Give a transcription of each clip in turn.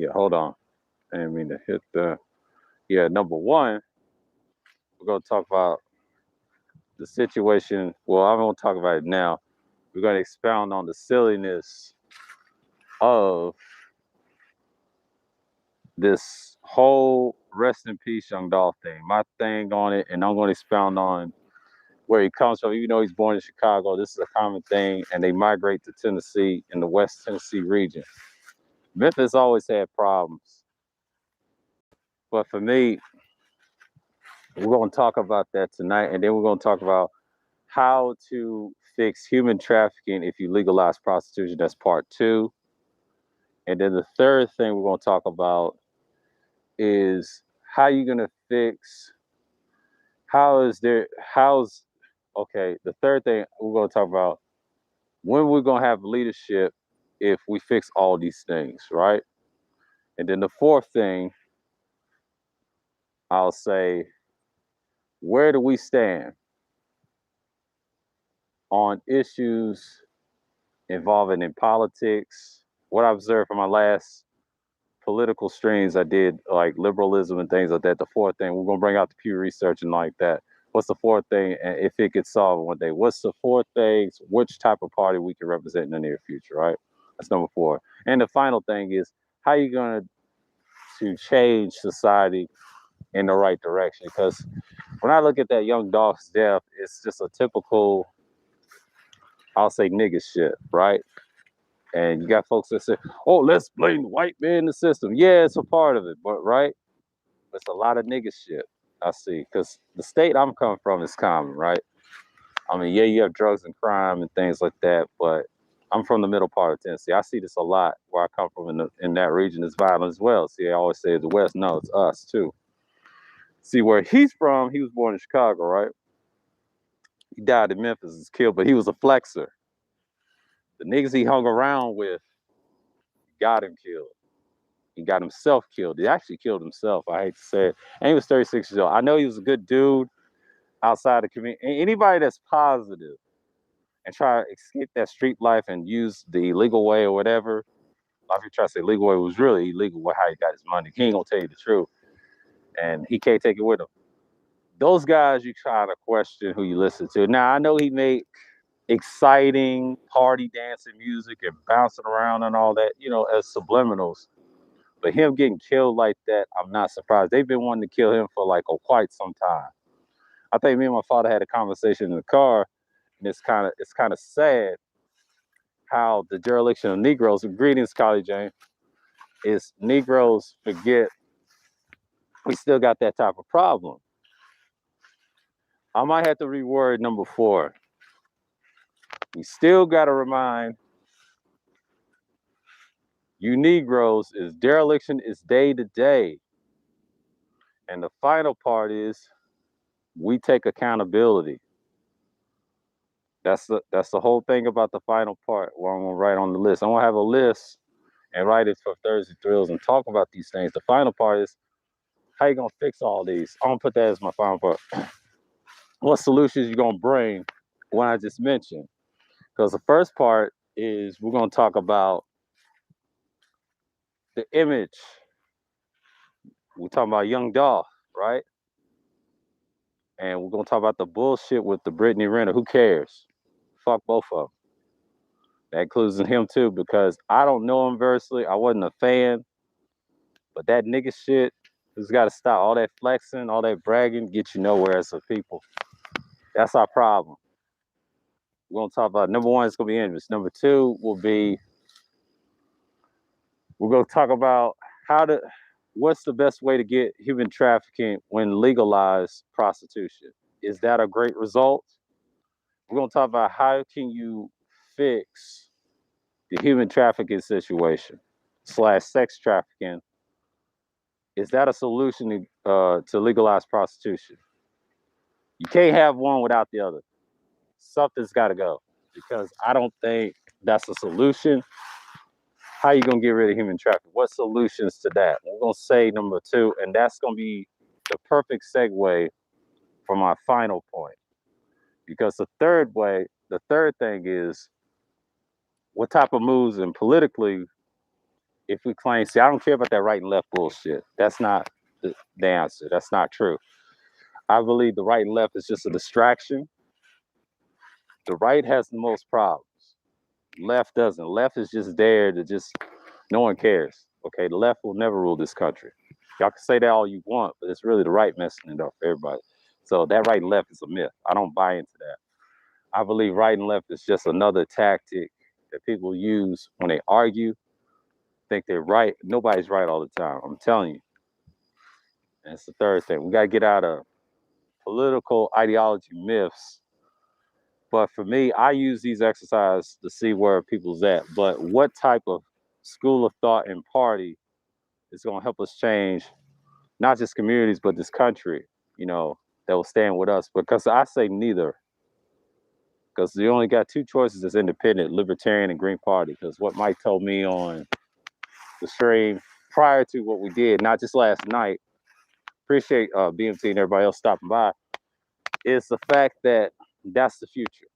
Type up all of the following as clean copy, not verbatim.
Yeah, hold on. I didn't mean to hit the. Yeah, number one, we're going to talk about the situation. Well, I won't talk about it now. We're going to expound on the silliness of this whole rest in peace young Dolph thing. My thing on it, and I'm going to expound on where he comes from. Even though he's born in Chicago, this is a common thing, and they migrate to Tennessee in the West Tennessee region. Memphis always had problems, but for me, we're going to talk about that tonight, and then we're going to talk about how to fix human trafficking if you legalize prostitution. That's part two. And then the third thing we're going to talk about is how you're going to fix, okay, the third thing we're going to talk about, when we're going to have leadership if we fix all these things, right? And then the fourth thing, I'll say, where do we stand on issues involving in politics? What I observed from my last political streams I did, like liberalism and things like that. The fourth thing, we're gonna bring out the Pew Research and like that. What's the fourth thing, and if it gets solved one day? What's the fourth things? Which type of party we can represent in the near future, right? That's number four. And the final thing is how you gonna to change society in the right direction? Because when I look at that young Dolph's death, it's just a typical, I'll say, nigga shit, right? And you got folks that say, "Oh, let's blame the white man in the system." Yeah, it's a part of it, but right, it's a lot of nigga shit I see. Because the state I'm coming from is common, right? I mean, yeah, you have drugs and crime and things like that, but I'm from the middle part of Tennessee. I see this a lot where I come from in that region is violent as well. See, I always say the West. No, it's us too. See, where he's from, he was born in Chicago, right? He died in Memphis, was killed, but he was a flexer. The niggas he hung around with got him killed. He got himself killed. He actually killed himself. I hate to say it. And he was 36 years old. I know he was a good dude outside the community. Anybody that's positive and try to escape that street life and use the illegal way or whatever. A lot of people try to say legal way was really illegal how he got his money. He ain't gonna tell you the truth. And he can't take it with him. Those guys you try to question who you listen to. Now I know he made exciting party dancing music and bouncing around and all that, as subliminals. But him getting killed like that, I'm not surprised. They've been wanting to kill him for quite some time. I think me and my father had a conversation in the car, and it's kind of sad how the dereliction of Negroes. Greetings, Collie Jane. Is Negroes forget we still got that type of problem. I might have to reword number four. We still got to remind you Negroes is dereliction is day to day. And the final part is we take accountability. That's the whole thing about the final part where I'm gonna write on the list. I'm gonna have a list and write it for Thursday Thrills and talk about these things. The final part is how you gonna fix all these. I'm gonna put that as my final part. What solutions you gonna bring when I just mentioned? Because the first part is we're gonna talk about the image. We're talking about Young Dolph, right? And we're gonna talk about the bullshit with the Brittany Renner. Who cares? Fuck both of them. That includes him too, because I don't know him personally. I wasn't a fan, but that nigga shit has got to stop. All that flexing, all that bragging, get you nowhere as a people. That's our problem. We're gonna talk about number one. It's gonna be interest. Number two will be we're gonna talk about what's the best way to get human trafficking when legalized prostitution. Is that a great result? We're gonna talk about how can you fix the human trafficking situation / sex trafficking. Is that a solution to legalize prostitution? You can't have one without the other. Something's got to go because I don't think that's a solution. How you gonna get rid of human trafficking? What solutions to that? We're gonna say number two, and that's gonna be the perfect segue for my final point. Because the third thing is what type of moves and politically if we claim, see, I don't care about that right and left bullshit. That's not the answer. That's not true. I believe the right and left is just a distraction. The right has the most problems. Left doesn't. Left is just there to just, no one cares. Okay, the left will never rule this country. Y'all can say that all you want, but it's really the right messing it up for everybody. So that right and left is a myth. I don't buy into that. I believe right and left is just another tactic that people use when they argue, think they're right. Nobody's right all the time. I'm telling you. And it's the third thing. We got to get out of political ideology myths. But for me, I use these exercises to see where people's at. But what type of school of thought and party is going to help us change not just communities, but this country, that will stand with us? Because I say neither. Because you only got two choices as independent, libertarian and Green Party. Because what Mike told me on the stream prior to what we did, not just last night, appreciate BMT and everybody else stopping by, is the fact that that's the future.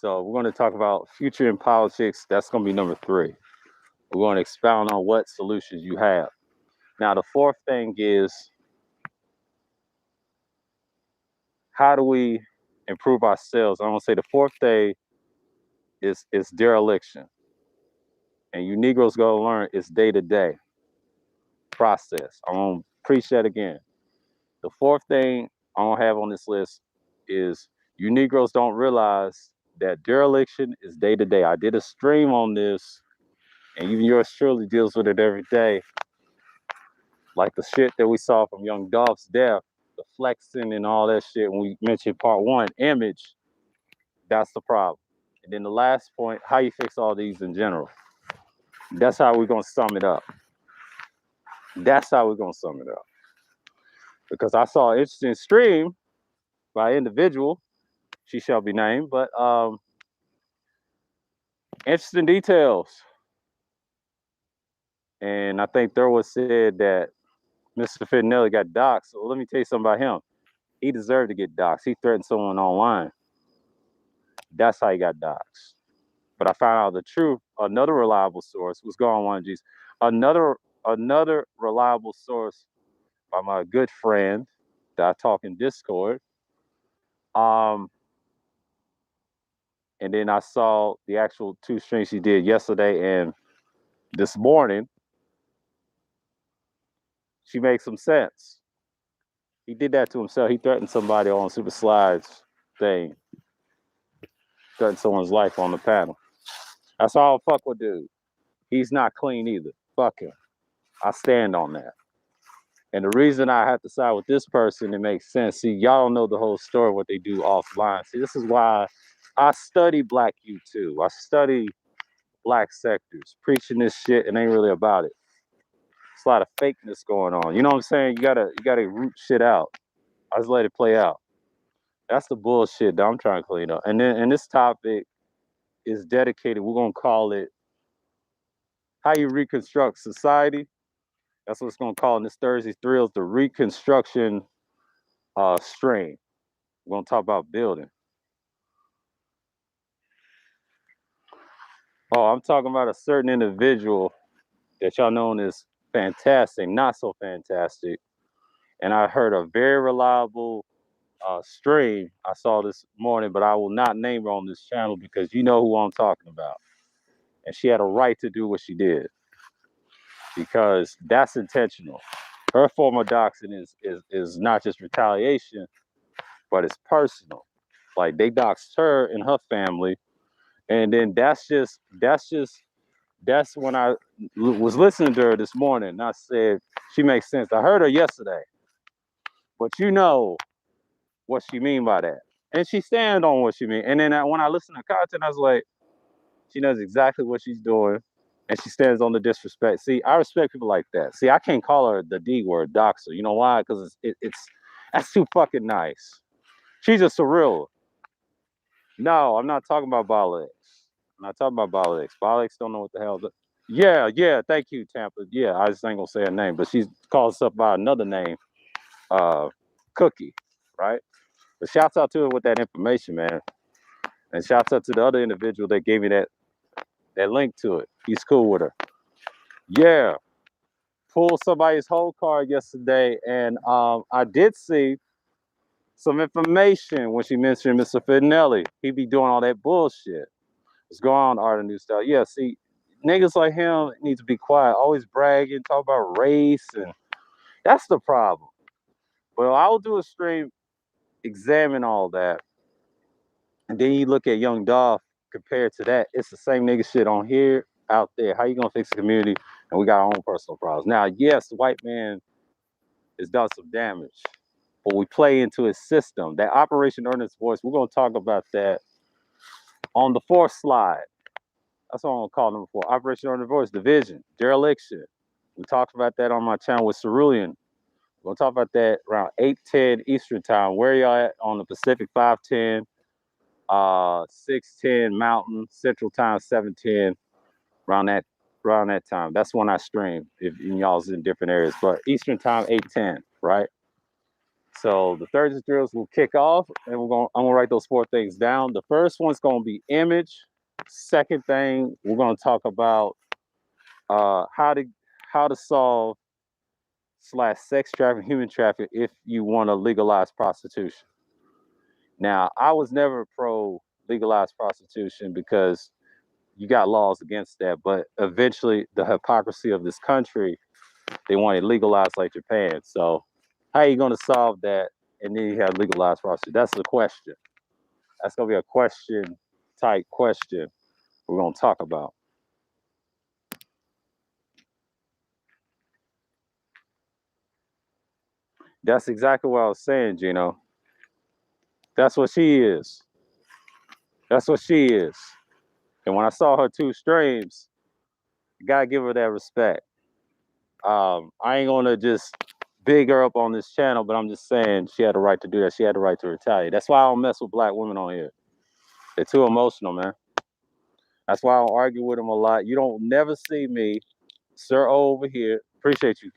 So we're going to talk about future in politics. That's going to be number 3. We're going to expound on what solutions you have. Now, the fourth thing is, how do we improve ourselves? I'm going to say the fourth thing is dereliction. And you Negroes got to learn it's day-to-day process. I'm going to preach that again. The fourth thing I don't have on this list is you Negroes don't realize that dereliction is day-to-day. I did a stream on this, and even yours truly deals with it every day. Like the shit that we saw from Young Dolph's death, the flexing and all that shit, when we mentioned part 1, image, that's the problem. And then the last point, how you fix all these in general. That's how we're going to sum it up. That's how we're going to sum it up. Because I saw an interesting stream by an individual, she shall be named, but interesting details. And I think Thurwood said that Mr. Fittinelli got doxxed. So let me tell you something about him. He deserved to get doxxed. He threatened someone online. That's how he got doxxed. But I found out the truth. Another reliable source was going on, geez. Another reliable source by my good friend that I talk in Discord. And then I saw the actual 2 streams he did yesterday and this morning. She makes some sense. He did that to himself. He threatened somebody on Super Slides thing. Threatened someone's life on the panel. That's all fuck with dude. He's not clean either. Fuck him. I stand on that. And the reason I have to side with this person, it makes sense. See, y'all don't know the whole story, what they do offline. See, this is why I study Black YouTube. I study Black sectors. Preaching this shit, it ain't really about it. It's a lot of fakeness going on. You know what I'm saying? You gotta root shit out. I just let it play out. That's the bullshit that I'm trying to clean up. And then, and this topic is dedicated. We're gonna call it how you reconstruct society. That's what it's gonna call in this Thursday Thrills, the reconstruction stream. We're gonna talk about building. Oh, I'm talking about a certain individual that y'all known as fantastic, not so fantastic. And I heard a very reliable stream I saw this morning, but I will not name her on this channel because you know who I'm talking about. And she had a right to do what she did because that's intentional. Her form of doxing is not just retaliation, but it's personal. Like they doxed her and her family, and then that's when I was listening to her this morning. And I said she makes sense. I heard her yesterday, but you know what she mean by that, and she stand on what she mean. And then when I listen to content, I was like, she knows exactly what she's doing, and she stands on the disrespect. See, I respect people like that. See, I can't call her the D word, doxer. You know why? Because it's that's too fucking nice. She's a surreal. No, I'm not talking about Bolix. I'm not talking about Bolix. Bolix don't know what the hell. Yeah. Thank you, Tampa. Yeah, I just ain't gonna say her name, but she calls herself by another name, Cookie, right? But shouts out to her with that information, man. And shouts out to the other individual that gave me that that link to it. He's cool with her. Yeah. Pulled somebody's whole card yesterday, and I did see some information when she mentioned Mr. Finelli. He be doing all that bullshit. What's going on, Art and New Style? Yeah, see, niggas like him need to be quiet. Always bragging, talk about race, and that's the problem. Well, I'll do a stream, examine all that, and then you look at Young Dolph compared to that. It's the same nigga shit on here, out there. How you gonna fix the community? And we got our own personal problems. Now, yes, the white man has done some damage, but we play into his system. That Operation Earnest Voice, we're gonna talk about that on the fourth slide. That's what I'm gonna call number 4. Operation Earnest Voice, division, dereliction. We talked about that on my channel with Cerulean. We're gonna talk about that around 8:10 Eastern time. Where y'all at on the Pacific? 5:10, 6:10 Mountain, Central Time 7:10. Around that time. That's when I stream. If y'all's in different areas, but Eastern Time 8:10, right? So the Thursday Thrills will kick off, and I'm gonna write those 4 things down. The first one's gonna be image. Second thing, we're gonna talk about how to solve / sex trafficking, human trafficking if you want to legalize prostitution. Now, I was never pro legalized prostitution because you got laws against that, but eventually the hypocrisy of this country, they want it legalized like Japan. So how are you going to solve that? And then you have legalized prostitution. That's the question. That's going to be a question type question we're going to talk about. That's exactly what I was saying, Gino. That's what she is. That's what she is. And when I saw her 2 streams, you gotta give her that respect. I ain't gonna just big her up on this channel, but I'm just saying she had the right to do that. She had the right to retaliate. That's why I don't mess with black women on here. They're too emotional, man. That's why I don't argue with them a lot. You don't never see me, Sir O over here. Appreciate you,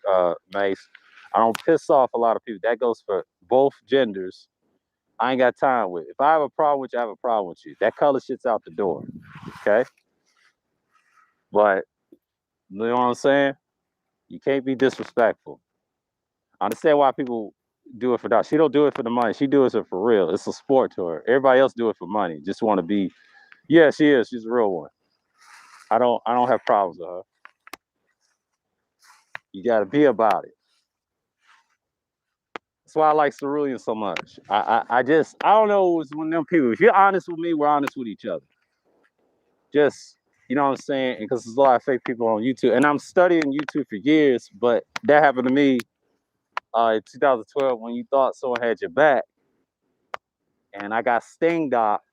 Mace. I don't piss off a lot of people. That goes for both genders. I ain't got time with it. If I have a problem with you, I have a problem with you. That color shit's out the door. Okay? But you know what I'm saying? You can't be disrespectful. I understand why people do it for that. She don't do it for the money. She does it for real. It's a sport to her. Everybody else do it for money. Just want to be. Yeah, she is. She's a real one. I don't have problems with her. You got to be about it. That's why I like Cerulean so much. I don't know. It's one of them people. If you're honest with me, we're honest with each other. Just you know what I'm saying? Because there's a lot of fake people on YouTube, and I'm studying YouTube for years. But that happened to me in 2012 when you thought someone had your back, and I got sting docked.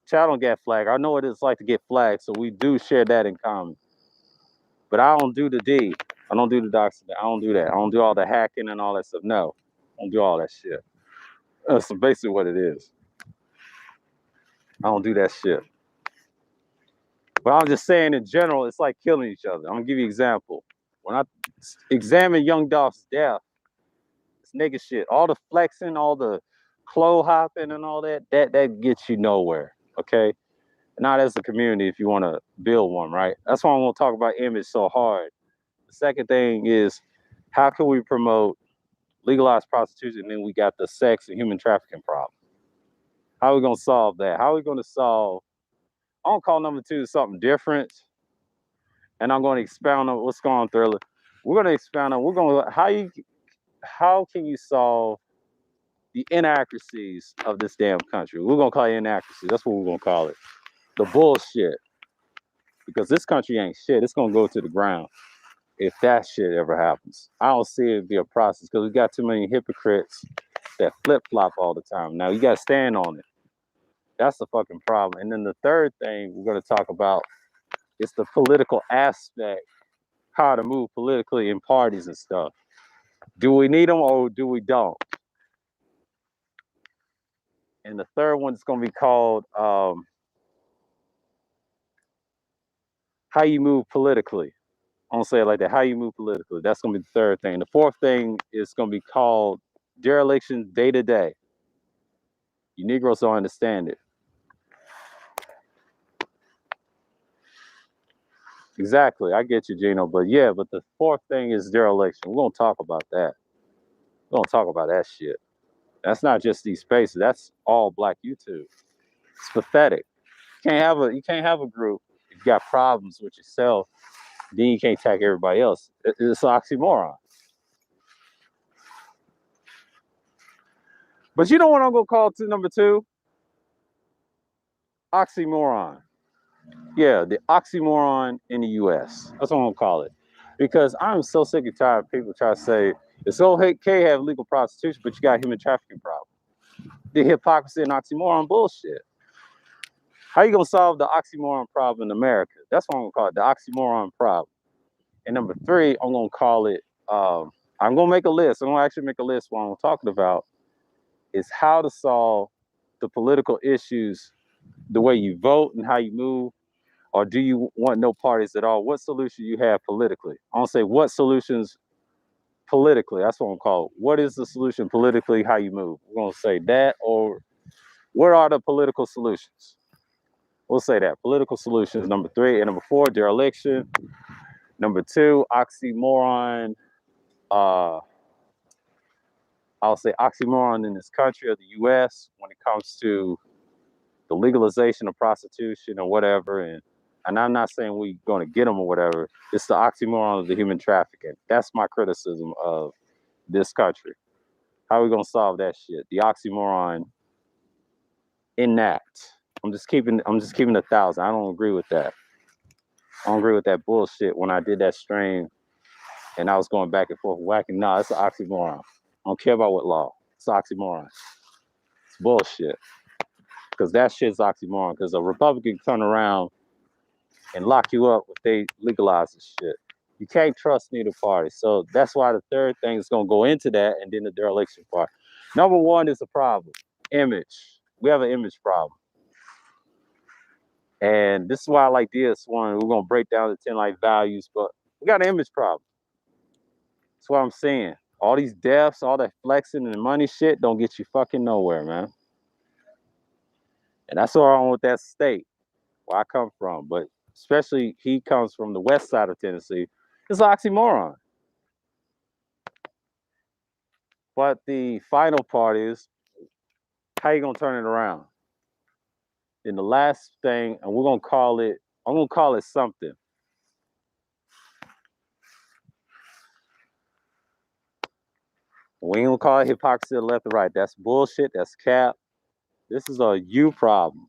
Child don't get flagged. I know what it's like to get flagged, so we do share that in common. But I don't do the D. I don't do the doxing. I don't do that. I don't do all the hacking and all that stuff. No, I don't do all that shit. That's basically what it is. I don't do that shit. But I'm just saying in general, it's like killing each other. I'm gonna give you an example. When I examine Young Dolph's death, it's nigga shit. All the flexing, all the clo hopping and all that gets you nowhere. Okay? Not as a community if you want to build one, right? That's why I'm gonna talk about image so hard. The second thing is how can we promote legalized prostitution? And then we got the sex and human trafficking problem. How are we gonna solve that? How are we gonna solve? I'm gonna call number 2 something different, and I'm gonna expound on what's going on, Thriller. We're gonna expound on how can you solve the inaccuracies of this damn country? We're gonna call it inaccuracies. That's what we're gonna call it. The bullshit. Because this country ain't shit. It's gonna go to the ground if that shit ever happens. I don't see it be a process because we got too many hypocrites that flip flop all the time. Now you got to stand on it. That's the fucking problem. And then the third thing we're going to talk about is the political aspect, how to move politically in parties and stuff. Do we need them or do we don't? And the third one is going to be called how you move politically. I don't say it like that. How you move politically. That's going to be the third thing. The fourth thing is going to be called dereliction day to day. You Negroes don't understand it. Exactly. I get you, Gino. But yeah, but the fourth thing is dereliction. We're gonna talk about that. We're gonna talk about that shit. That's not just these spaces. That's all Black YouTube. It's pathetic. You can't have a group. If you got problems with yourself, then you can't attack everybody else. It's an oxymoron. But you know what I'm gonna call to number two? Oxymoron. Yeah, the oxymoron in the US. That's what I'm gonna call it. Because I'm so sick and tired of people trying to say it's okay to have legal prostitution, but you got human trafficking problem. The hypocrisy and oxymoron bullshit. How you gonna solve the oxymoron problem in America? That's what I'm gonna call it, the oxymoron problem. And number three, I'm gonna call it. I'm gonna make a list. I'm gonna actually make a list. What I'm talking about is how to solve the political issues, the way you vote and how you move, or do you want no parties at all? What solution you have politically? I want to say what solutions politically. That's what I'm called. What is the solution politically? How you move? We're gonna say that, or what are the political solutions? We'll say that political solutions. Number three and number four, dereliction. Number two, oxymoron. Uh, I'll say oxymoron in this country or the U.S. when it comes to the legalization of prostitution or whatever. And I'm not saying we're going to get them or whatever. It's the oxymoron of the human trafficking. That's my criticism of this country. How are we going to solve that shit? The oxymoron in that. I'm just keeping 1,000. I don't agree with that. I don't agree with that bullshit when I did that stream and I was going back and forth whacking. No, it's an oxymoron. I don't care about what law. It's an oxymoron. It's bullshit. Because that shit's oxymoron. Because a Republican can turn around and lock you up if they legalize this shit. You can't trust neither party. So that's why the third thing is going to go into that and then the dereliction part. Number one is a problem. Image. We have an image problem. And this is why I like DS1. We're going to break down the 10 life values, but we got an image problem. That's what I'm saying. All these deaths, all that flexing and money shit don't get you fucking nowhere, man. And that's what's wrong with that state where I come from. But especially he comes from the west side of Tennessee. It's an oxymoron. But the final part is how you gonna turn it around? And the last thing, and we're gonna call it, I'm gonna call it something. We ain't gonna call it hypocrisy left or right. That's bullshit. That's cap. This is a you problem.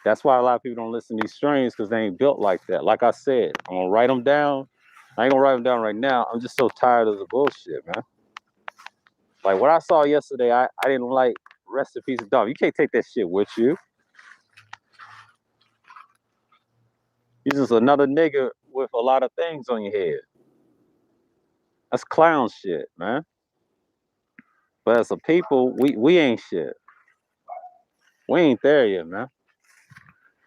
That's why a lot of people don't listen to these streams because they ain't built like that. Like I said, I'm gonna write them down. I ain't gonna write them down right now. I'm just so tired of the bullshit, man. Like what I saw yesterday, I didn't like. Rest in peace, dog. You can't take that shit with you. You're just another nigga with a lot of things on your head. That's clown shit, man. But as a people, we ain't shit. We ain't there yet, man.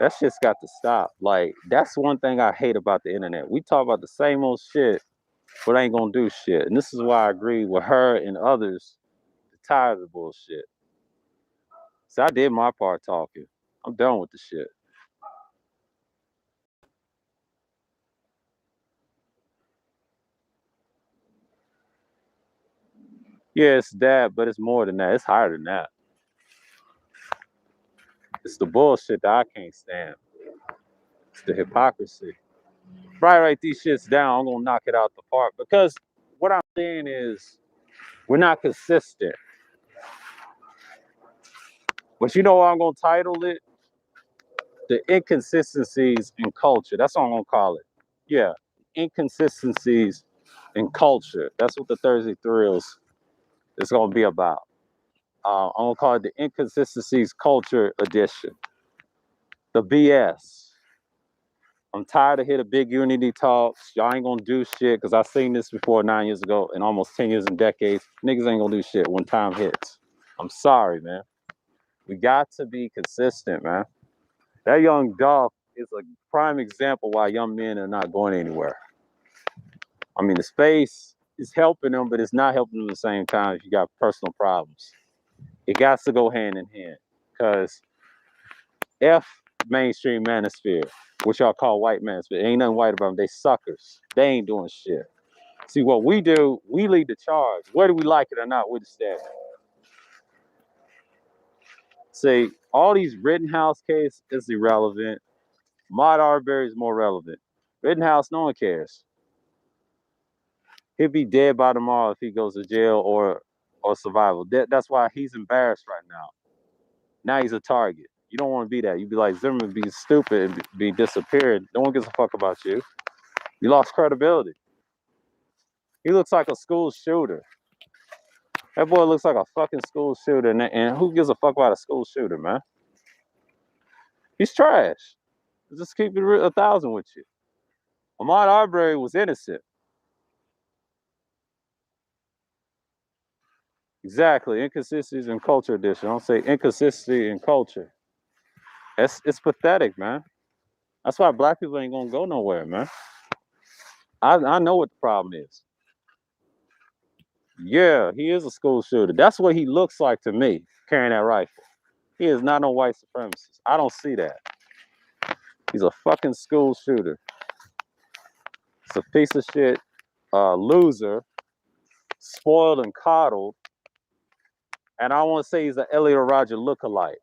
That shit's got to stop. Like, that's one thing I hate about the internet. We talk about the same old shit, but ain't gonna do shit. And this is why I agree with her and others. Tired of the bullshit. So I did my part talking. I'm done with the shit. Yeah, it's that, but it's more than that. It's higher than that. It's the bullshit that I can't stand. It's the hypocrisy. Right, write these shits down. I'm gonna knock it out the park because what I'm saying is we're not consistent. But you know what I'm gonna title it? The inconsistencies in culture. That's what I'm gonna call it. Yeah, inconsistencies in culture. That's what the Thursday Thrills is gonna be about. I'm gonna call it the inconsistencies culture edition. The BS. I'm tired of hearing big unity talks. Y'all ain't gonna do shit because I seen this before 9 years ago and almost 10 years and decades. Niggas ain't gonna do shit when time hits. I'm sorry, man. We got to be consistent, man. That young Dolph is a prime example why young men are not going anywhere. I mean, the space is helping them, but it's not helping them at the same time if you got personal problems. It got to go hand in hand. Because if mainstream manosphere, which y'all call white manosphere. Ain't nothing white about them. They suckers. They ain't doing shit. See, what we do, we lead the charge. Whether we like it or not, we're the standard. See, all these Rittenhouse cases is irrelevant. Ahmaud Arbery is more relevant. Rittenhouse, no one cares. He'll be dead by tomorrow if he goes to jail or survival. That's why he's embarrassed right now. Now he's a target. You don't want to be that. You'd be like Zimmerman being stupid and be disappeared. No one gives a fuck about you. You lost credibility. He looks like a school shooter. That boy looks like a fucking school shooter. And who gives a fuck about a school shooter, man? He's trash. Just keep it 1,000 with you. Ahmaud Arbery was innocent. Exactly. Inconsistencies in culture edition. I don't say inconsistency in culture. It's pathetic, man. That's why black people ain't gonna go nowhere, man. I know what the problem is. Yeah, he is a school shooter. That's what he looks like to me, carrying that rifle. He is not no white supremacist. I don't see that. He's a fucking school shooter. He's a piece of shit, loser, spoiled and coddled. And I want to say he's an Elliot Rodger lookalike.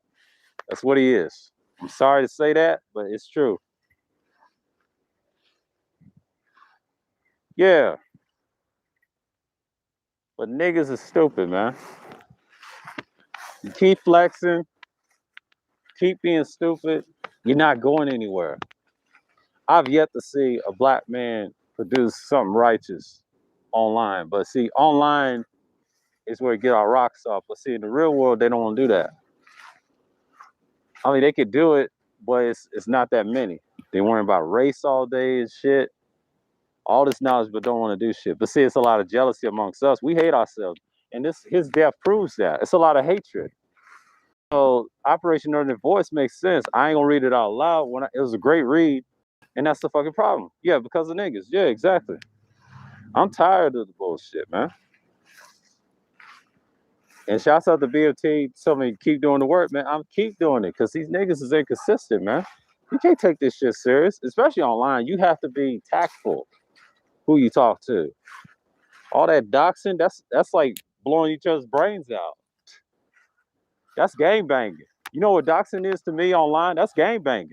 That's what he is. I'm sorry to say that, but it's true. Yeah. But niggas is stupid, man. You keep flexing, keep being stupid, you're not going anywhere. I've yet to see a black man produce something righteous online. But see, online is where we get our rocks off. But see, in the real world, they don't want to do that. I mean, they could do it, but it's not that many. They worry about race all day and shit. All this knowledge, but don't want to do shit. But see, it's a lot of jealousy amongst us. We hate ourselves. And his death proves that. It's a lot of hatred. So Operation Northern Voice makes sense. I ain't gonna read it out loud. It was a great read, and that's the fucking problem. Yeah, because of niggas. Yeah, exactly. I'm tired of the bullshit, man. And shouts out to BFT, tell me keep doing the work, man. I'm keep doing it because these niggas is inconsistent, man. You can't take this shit serious, especially online. You have to be tactful who you talk to. All that doxing, that's like blowing each other's brains out. That's game banging. You know what doxing is to me online? That's game banging.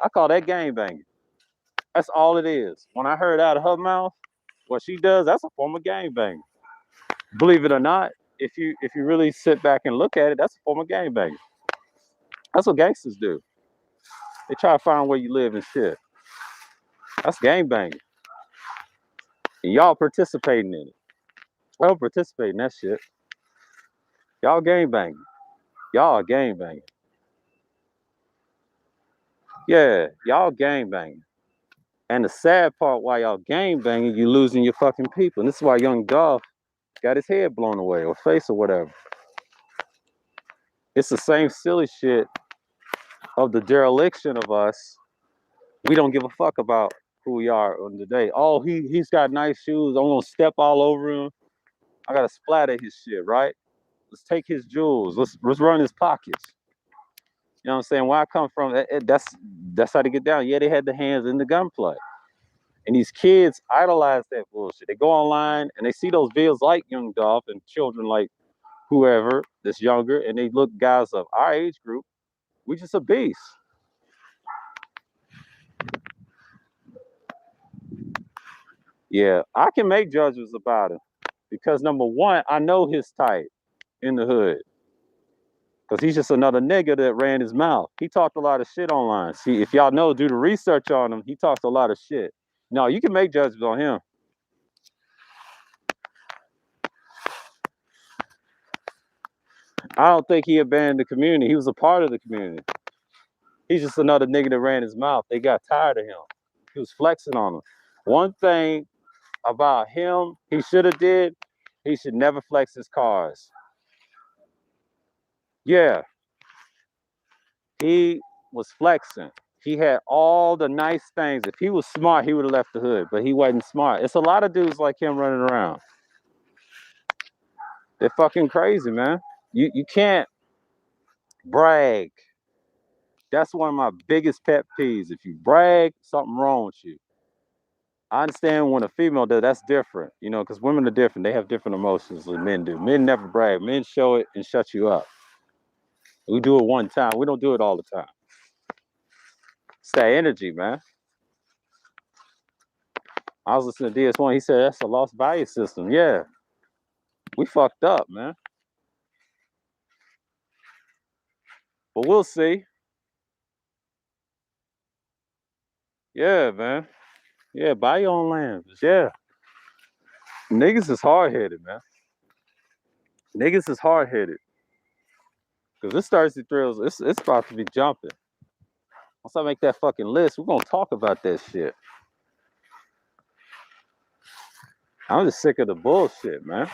I call that game banging. That's all it is. When I heard out of her mouth what she does, that's a form of game banging. Believe it or not, if you really sit back and look at it, that's a form of game banging. That's what gangsters do. They try to find where you live and shit. That's game banging. And y'all participating in it. I don't participate in that shit. Y'all game banging. Y'all are game banging. Yeah, y'all game banging. And the sad part, while y'all game banging, you losing your fucking people. And this is why young Dolph got his head blown away or face or whatever. It's the same silly shit of the dereliction of us. We don't give a fuck about who we are on the day. Oh, he's got nice shoes. I'm gonna step all over him. I gotta splatter his shit, right? Let's take his jewels. Let's run his pockets. You know what I'm saying? Where I come from, that's how they get down. Yeah, they had the hands in the gunplay. And these kids idolize that bullshit. They go online and they see those videos like Young Dolph and children like whoever that's younger, and they look guys of our age group. We just a beast. Yeah, I can make judgments about him because number one, I know his type in the hood. Because he's just another nigga that ran his mouth. He talked a lot of shit online. See, if y'all know, do the research on him, he talks a lot of shit. No, you can make judgments on him. I don't think he abandoned the community. He was a part of the community. He's just another nigga that ran his mouth. They got tired of him. He was flexing on them. One thing about him, he should have did, he should never flex his cars. Yeah, he was flexing. He had all the nice things. If he was smart, he would have left the hood, but he wasn't smart. It's a lot of dudes like him running around. They're fucking crazy, man. You can't brag That's one of my biggest pet peeves. If you brag, something wrong with you. I understand when a female does, that's different, you know, because women are different. They have different emotions than men do. Men never brag. Men show it and shut you up. We do it one time. We don't do it all the time. It's that energy, man. I was listening to DS1. He said that's a lost value system. Yeah, we fucked up, man. But we'll see. Yeah, man. Yeah, buy your own land. Yeah. Niggas is hard headed, man. Niggas is hard headed. Because this Thursday Thrills, it's about to be jumping. Once I make that fucking list, we're gonna talk about that shit. I'm just sick of the bullshit, man.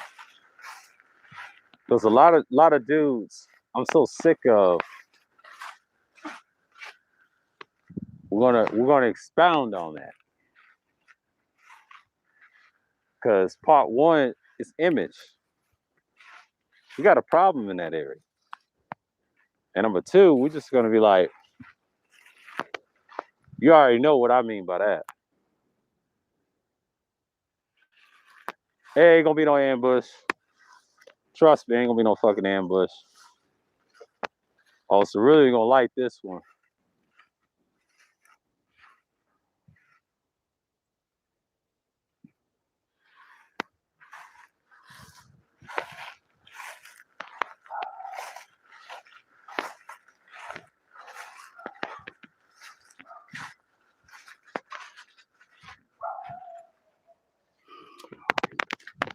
There's a lot of dudes I'm so sick of. We're gonna expound on that. Because part one is image. We got a problem in that area. And number two, we're just gonna be like, you already know what I mean by that. Hey, ain't gonna be no ambush. Trust me, ain't gonna be no fucking ambush. Also, really gonna like this one.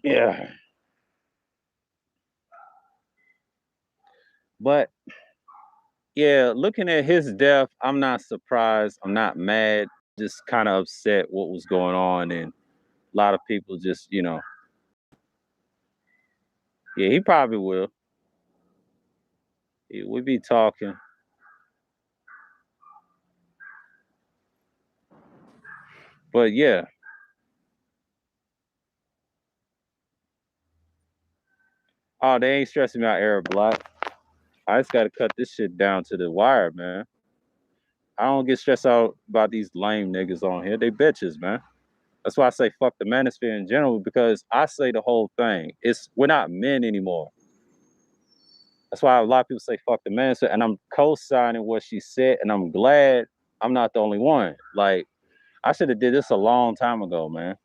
Yeah. But yeah, looking at his death, I'm not surprised. I'm not mad. Just kind of upset what was going on, and a lot of people just, yeah, he probably will. We be talking, but yeah. Oh, they ain't stressing me out, Arab Block. I just got to cut this shit down to the wire, man. I don't get stressed out about these lame niggas on here. They bitches, man. That's why I say fuck the manosphere in general, because I say the whole thing. We're not men anymore. That's why a lot of people say fuck the manosphere, and I'm co-signing what she said, and I'm glad I'm not the only one. Like, I should have did this a long time ago, man.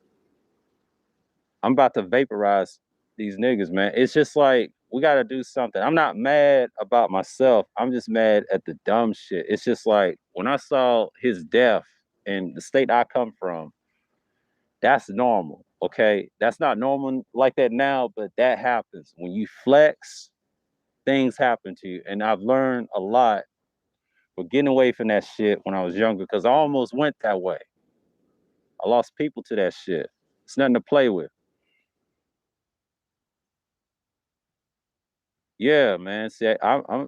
I'm about to vaporize these niggas, man. It's just like we gotta do something. I'm not mad about myself. I'm just mad at the dumb shit. It's just like when I saw his death in the state I come from, that's normal. Okay. That's not normal like that now, but that happens. When you flex, things happen to you. And I've learned a lot for getting away from that shit when I was younger, because I almost went that way. I lost people to that shit. It's nothing to play with. Yeah, man. See, I'm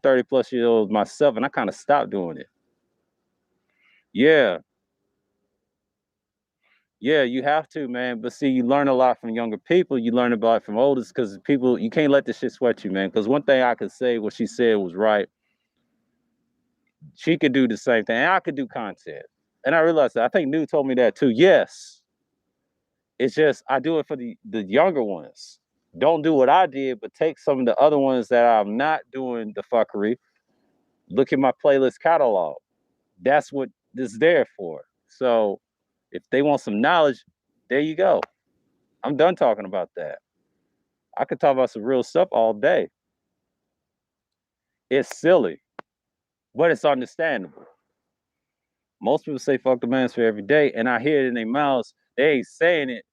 30 plus years old myself, and I kind of stopped doing it. Yeah, yeah, you have to, man. But see, you learn a lot from younger people. You learn about it from oldest, because people, you can't let this shit sweat you, man. Because one thing I could say, what she said was right. She could do the same thing. And I could do content, and I realized that. I think New told me that too. Yes, it's just I do it for the younger ones. Don't do what I did, but take some of the other ones that I'm not doing the fuckery. Look at my playlist catalog. That's what this is there for. So if they want some knowledge, there you go. I'm done talking about that. I could talk about some real stuff all day. It's silly, but it's understandable. Most people say fuck the manosphere every day, and I hear it in their mouths. They ain't saying it,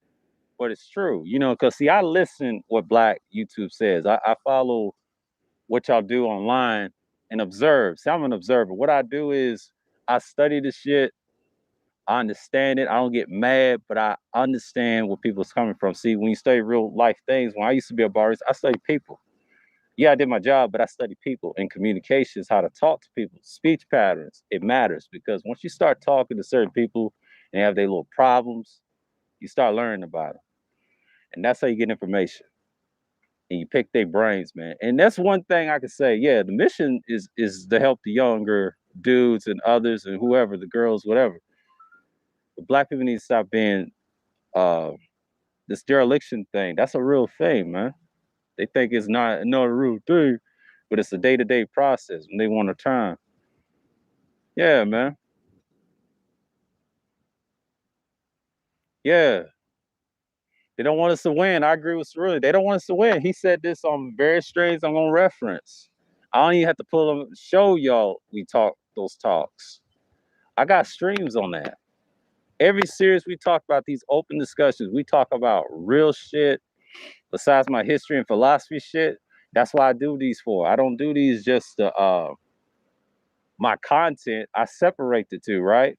but it's true. Because see, I listen what Black YouTube says. I follow what y'all do online and observe. See, I'm an observer. What I do is I study the shit. I understand it. I don't get mad, but I understand where people's coming from. See, when you study real life things, when I used to be a barist, I studied people. Yeah, I did my job, but I studied people and communications, how to talk to people, speech patterns. It matters, because once you start talking to certain people and they have their little problems, you start learning about them. And that's how you get information. and you pick their brains, man. And that's one thing I could say. Yeah, the mission is to help the younger dudes and others and whoever, the girls, whatever. But black people need to stop being uh this dereliction thing. That's a real thing, man. They think it's not a real thing, but it's a day-to-day process when they want a time. Yeah, man. Yeah. They don't want us to win. I agree with Cerulli. They don't want us to win. He said this on various streams I'm gonna reference. I don't even have to pull them, show y'all we talk those talks. I got streams on that. Every series we talk about these open discussions, we talk about real shit besides my history and philosophy shit. That's why I do these for. I don't do these just to my content. I separate the two, right?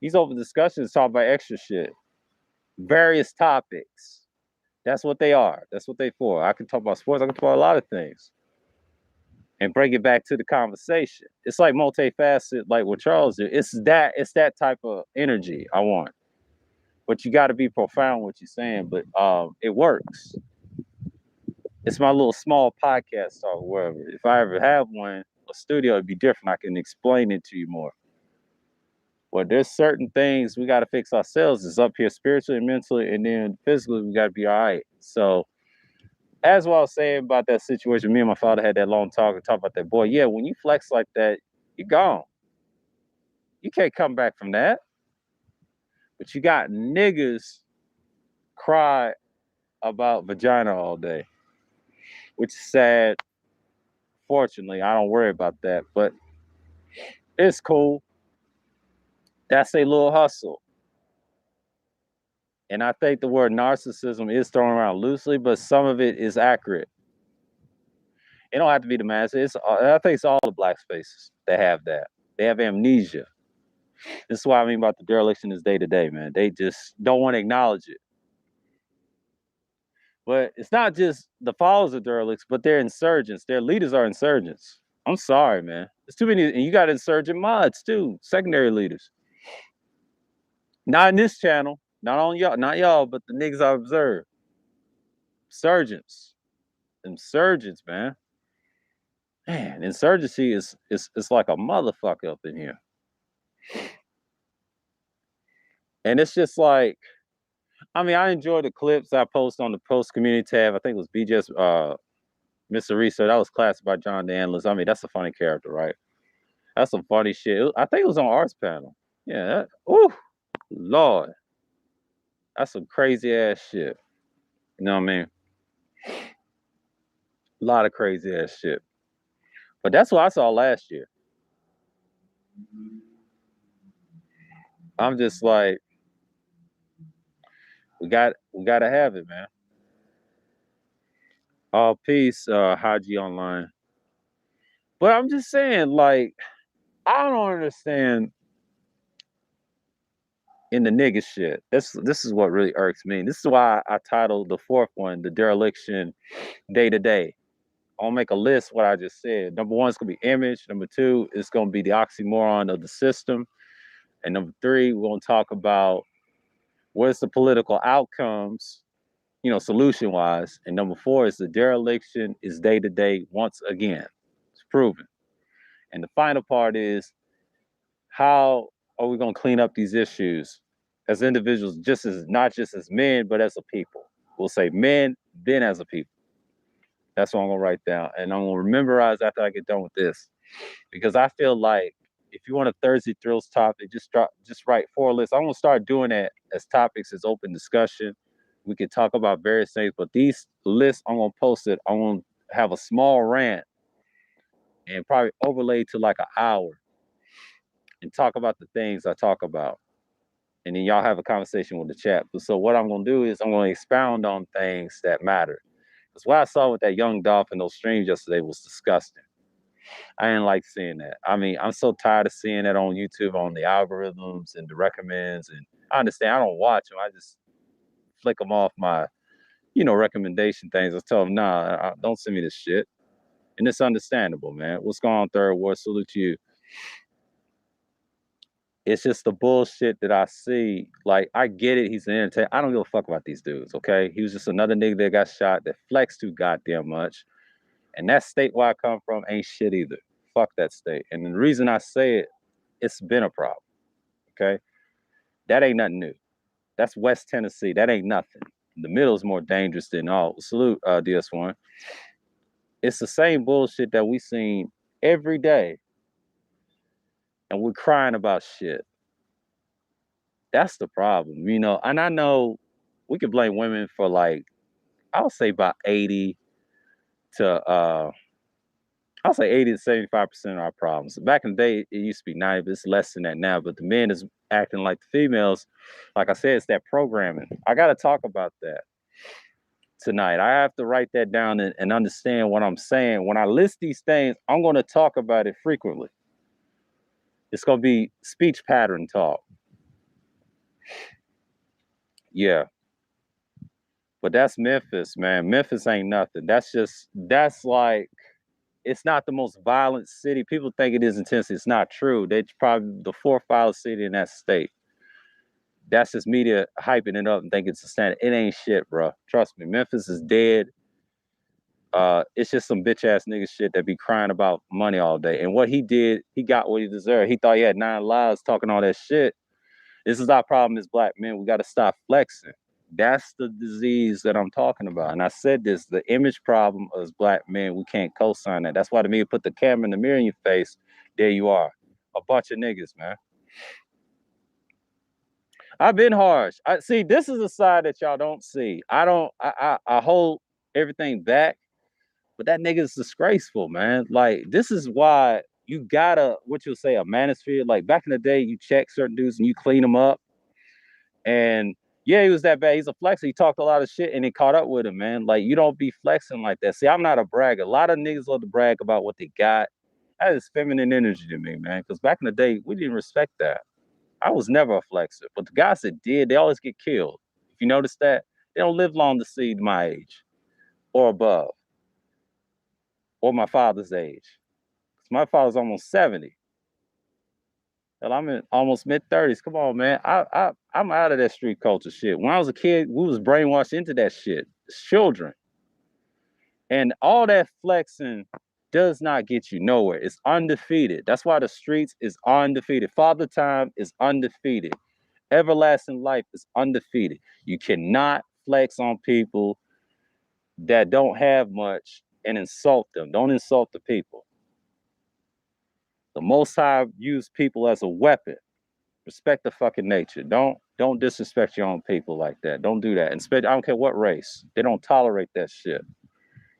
These open discussions talk about extra shit, various topics. That's what they are. That's what they for. I can talk about sports. I can talk about a lot of things and bring it back to the conversation. It's like multifaceted, like what Charles did. It's that type of energy I want. But you got to be profound what you're saying. But it works. It's my little small podcast talk, wherever. If I ever have one, a studio, it'd be different. I can explain it to you more. Well, there's certain things we got to fix ourselves. It's up here spiritually and mentally, and then physically, we got to be all right. So, as what I was saying about that situation, me and my father had that long talk and talk about that boy. Yeah, when you flex like that, you're gone. You can't come back from that. But you got niggas cry about vagina all day, which is sad. Fortunately, I don't worry about that, but it's cool. That's a little hustle. And I think the word narcissism is thrown around loosely, but some of it is accurate. It don't have to be the mass. I think it's all the black spaces that have that. They have amnesia. This is what I mean about the dereliction is day to day, man. They just don't want to acknowledge it. But it's not just the followers of derelicts, but they're insurgents. Their leaders are insurgents. I'm sorry, man. There's too many, and you got insurgent mods too, secondary leaders. Not in this channel, not on y'all, not y'all, but the niggas I observed. Insurgents. Insurgents, man. Man, insurgency is it's like a motherfucker up in here. And it's just like, I mean, I enjoy the clips I post on the post community tab. I think it was BJ's Mr. Research. That was classic by John DeAngelis. I mean, that's a funny character, right? That's some funny shit. I think it was on Arts Panel. Yeah. Ooh, Lord. That's some crazy ass shit. You know what I mean? A lot of crazy ass shit. But that's what I saw last year. I'm just like, we gotta have it, man. All peace, Haji online. But I'm just saying, like, I don't understand in the nigga shit. This is what really irks me. This is why I titled the fourth one, the dereliction day to day. I'll make a list what I just said. Number one is gonna be image. Number two is gonna be the oxymoron of the system. And number three, we're gonna talk about what's the political outcomes, solution wise. And number four is the dereliction is day to day once again. It's proven. And the final part is how are we going to clean up these issues as individuals, just as not just as men, but as a people. We'll say men, then as a people. That's what I'm going to write down. And I'm going to memorize after I get done with this. Because I feel like if you want a Thursday Thrills topic, just write 4 lists. I'm going to start doing that as topics, as open discussion. We can talk about various things, but these lists, I'm going to post it. I'm going to have a small rant and probably overlay to like an hour and talk about the things I talk about. And then y'all have a conversation with the chat. So what I'm going to do is I'm going to expound on things that matter. Because what I saw with that young dolphin, those streams yesterday was disgusting. I didn't like seeing that. I mean, I'm so tired of seeing that on YouTube, on the algorithms and the recommends. And I understand I don't watch them. I just flick them off my, recommendation things. I tell them, nah, don't send me this shit. And it's understandable, man. What's going on, Third Ward? Salute to you. It's just the bullshit that I see. Like, I get it. He's an entertainer. I don't give a fuck about these dudes, okay? He was just another nigga that got shot that flexed too goddamn much. And that state where I come from ain't shit either. Fuck that state. And the reason I say it, it's been a problem, okay? That ain't nothing new. That's West Tennessee. That ain't nothing. The middle is more dangerous than all. Salute, DS1. It's the same bullshit that we seen every day. And we're crying about shit. That's the problem, you know. And I know we could blame women for like, I'll say about 80 to I'll say 80 to 75% of our problems. Back in the day, it used to be 90, but it's less than that now. But the men is acting like the females. Like I said, it's that programming. I gotta talk about that tonight. I have to write that down and understand what I'm saying. When I list these things, I'm gonna talk about it frequently. It's gonna be speech pattern talk. Yeah. But that's Memphis, man. Memphis ain't nothing. That's like, it's not the most violent city. People think it is in Tennessee. It's not true. It's probably the fourth violent city in that state. That's just media hyping it up and think it's a standard. It ain't shit, bro. Trust me. Memphis is dead. It's just some bitch ass nigga shit that be crying about money all day. And what he did, he got what he deserved. He thought he had 9 lives talking all that shit. This is our problem as black men. We got to stop flexing. That's the disease that I'm talking about. And I said this, the image problem as black men, we can't co-sign that. That's why the media put the camera in the mirror in your face. There you are. A bunch of niggas, man. I've been harsh. I see, this is a side that y'all don't see. I hold everything back, but that nigga is disgraceful, man. Like, this is why you gotta, what you'll say, a manosphere. Like, back in the day, you check certain dudes and you clean them up. And yeah, he was that bad. He's a flexer. He talked a lot of shit and it caught up with him, man. Like, you don't be flexing like that. See, I'm not a bragger. A lot of niggas love to brag about what they got. That is feminine energy to me, man. Because back in the day, we didn't respect that. I was never a flexer. But the guys that did, they always get killed. If you notice that, they don't live long to see my age or above or my father's age. Because my father's almost 70. Hell, I'm in almost mid-30s. Come on, man. I'm out of that street culture shit. When I was a kid, we was brainwashed into that shit. It's children. And all that flexing does not get you nowhere. It's undefeated. That's why the streets is undefeated. Father Time is undefeated. Everlasting life is undefeated. You cannot flex on people that don't have much and insult them. Don't insult the people. The Most High used people as a weapon. Respect the fucking nature. Don't disrespect your own people like that. Don't do that. And I don't care what race. They don't tolerate that shit.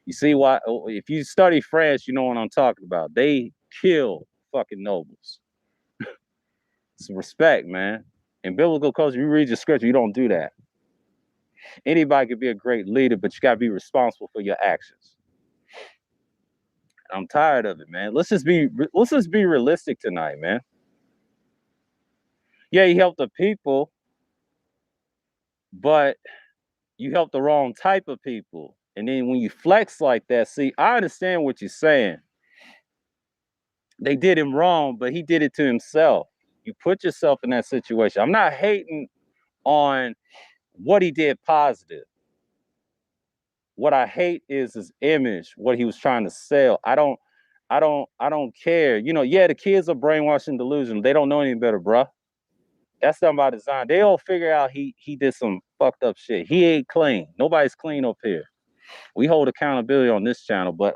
You see why? If you study France, you know what I'm talking about. They kill fucking nobles. It's respect, man. In biblical culture, you read your scripture, you don't do that. Anybody could be a great leader, but you gotta be responsible for your actions. I'm tired of it, man. Let's just be realistic tonight, man. Yeah, you help the people, but you help the wrong type of people. And then when you flex like that, see, I understand what you're saying. They did him wrong, but he did it to himself. You put yourself in that situation. I'm not hating on what he did positive. What I hate is his image, what he was trying to sell. I don't care. You know, yeah, the kids are brainwashed and delusional. They don't know any better, bruh. That's done by design. They all figure out he did some fucked up shit. He ain't clean. Nobody's clean up here. We hold accountability on this channel. But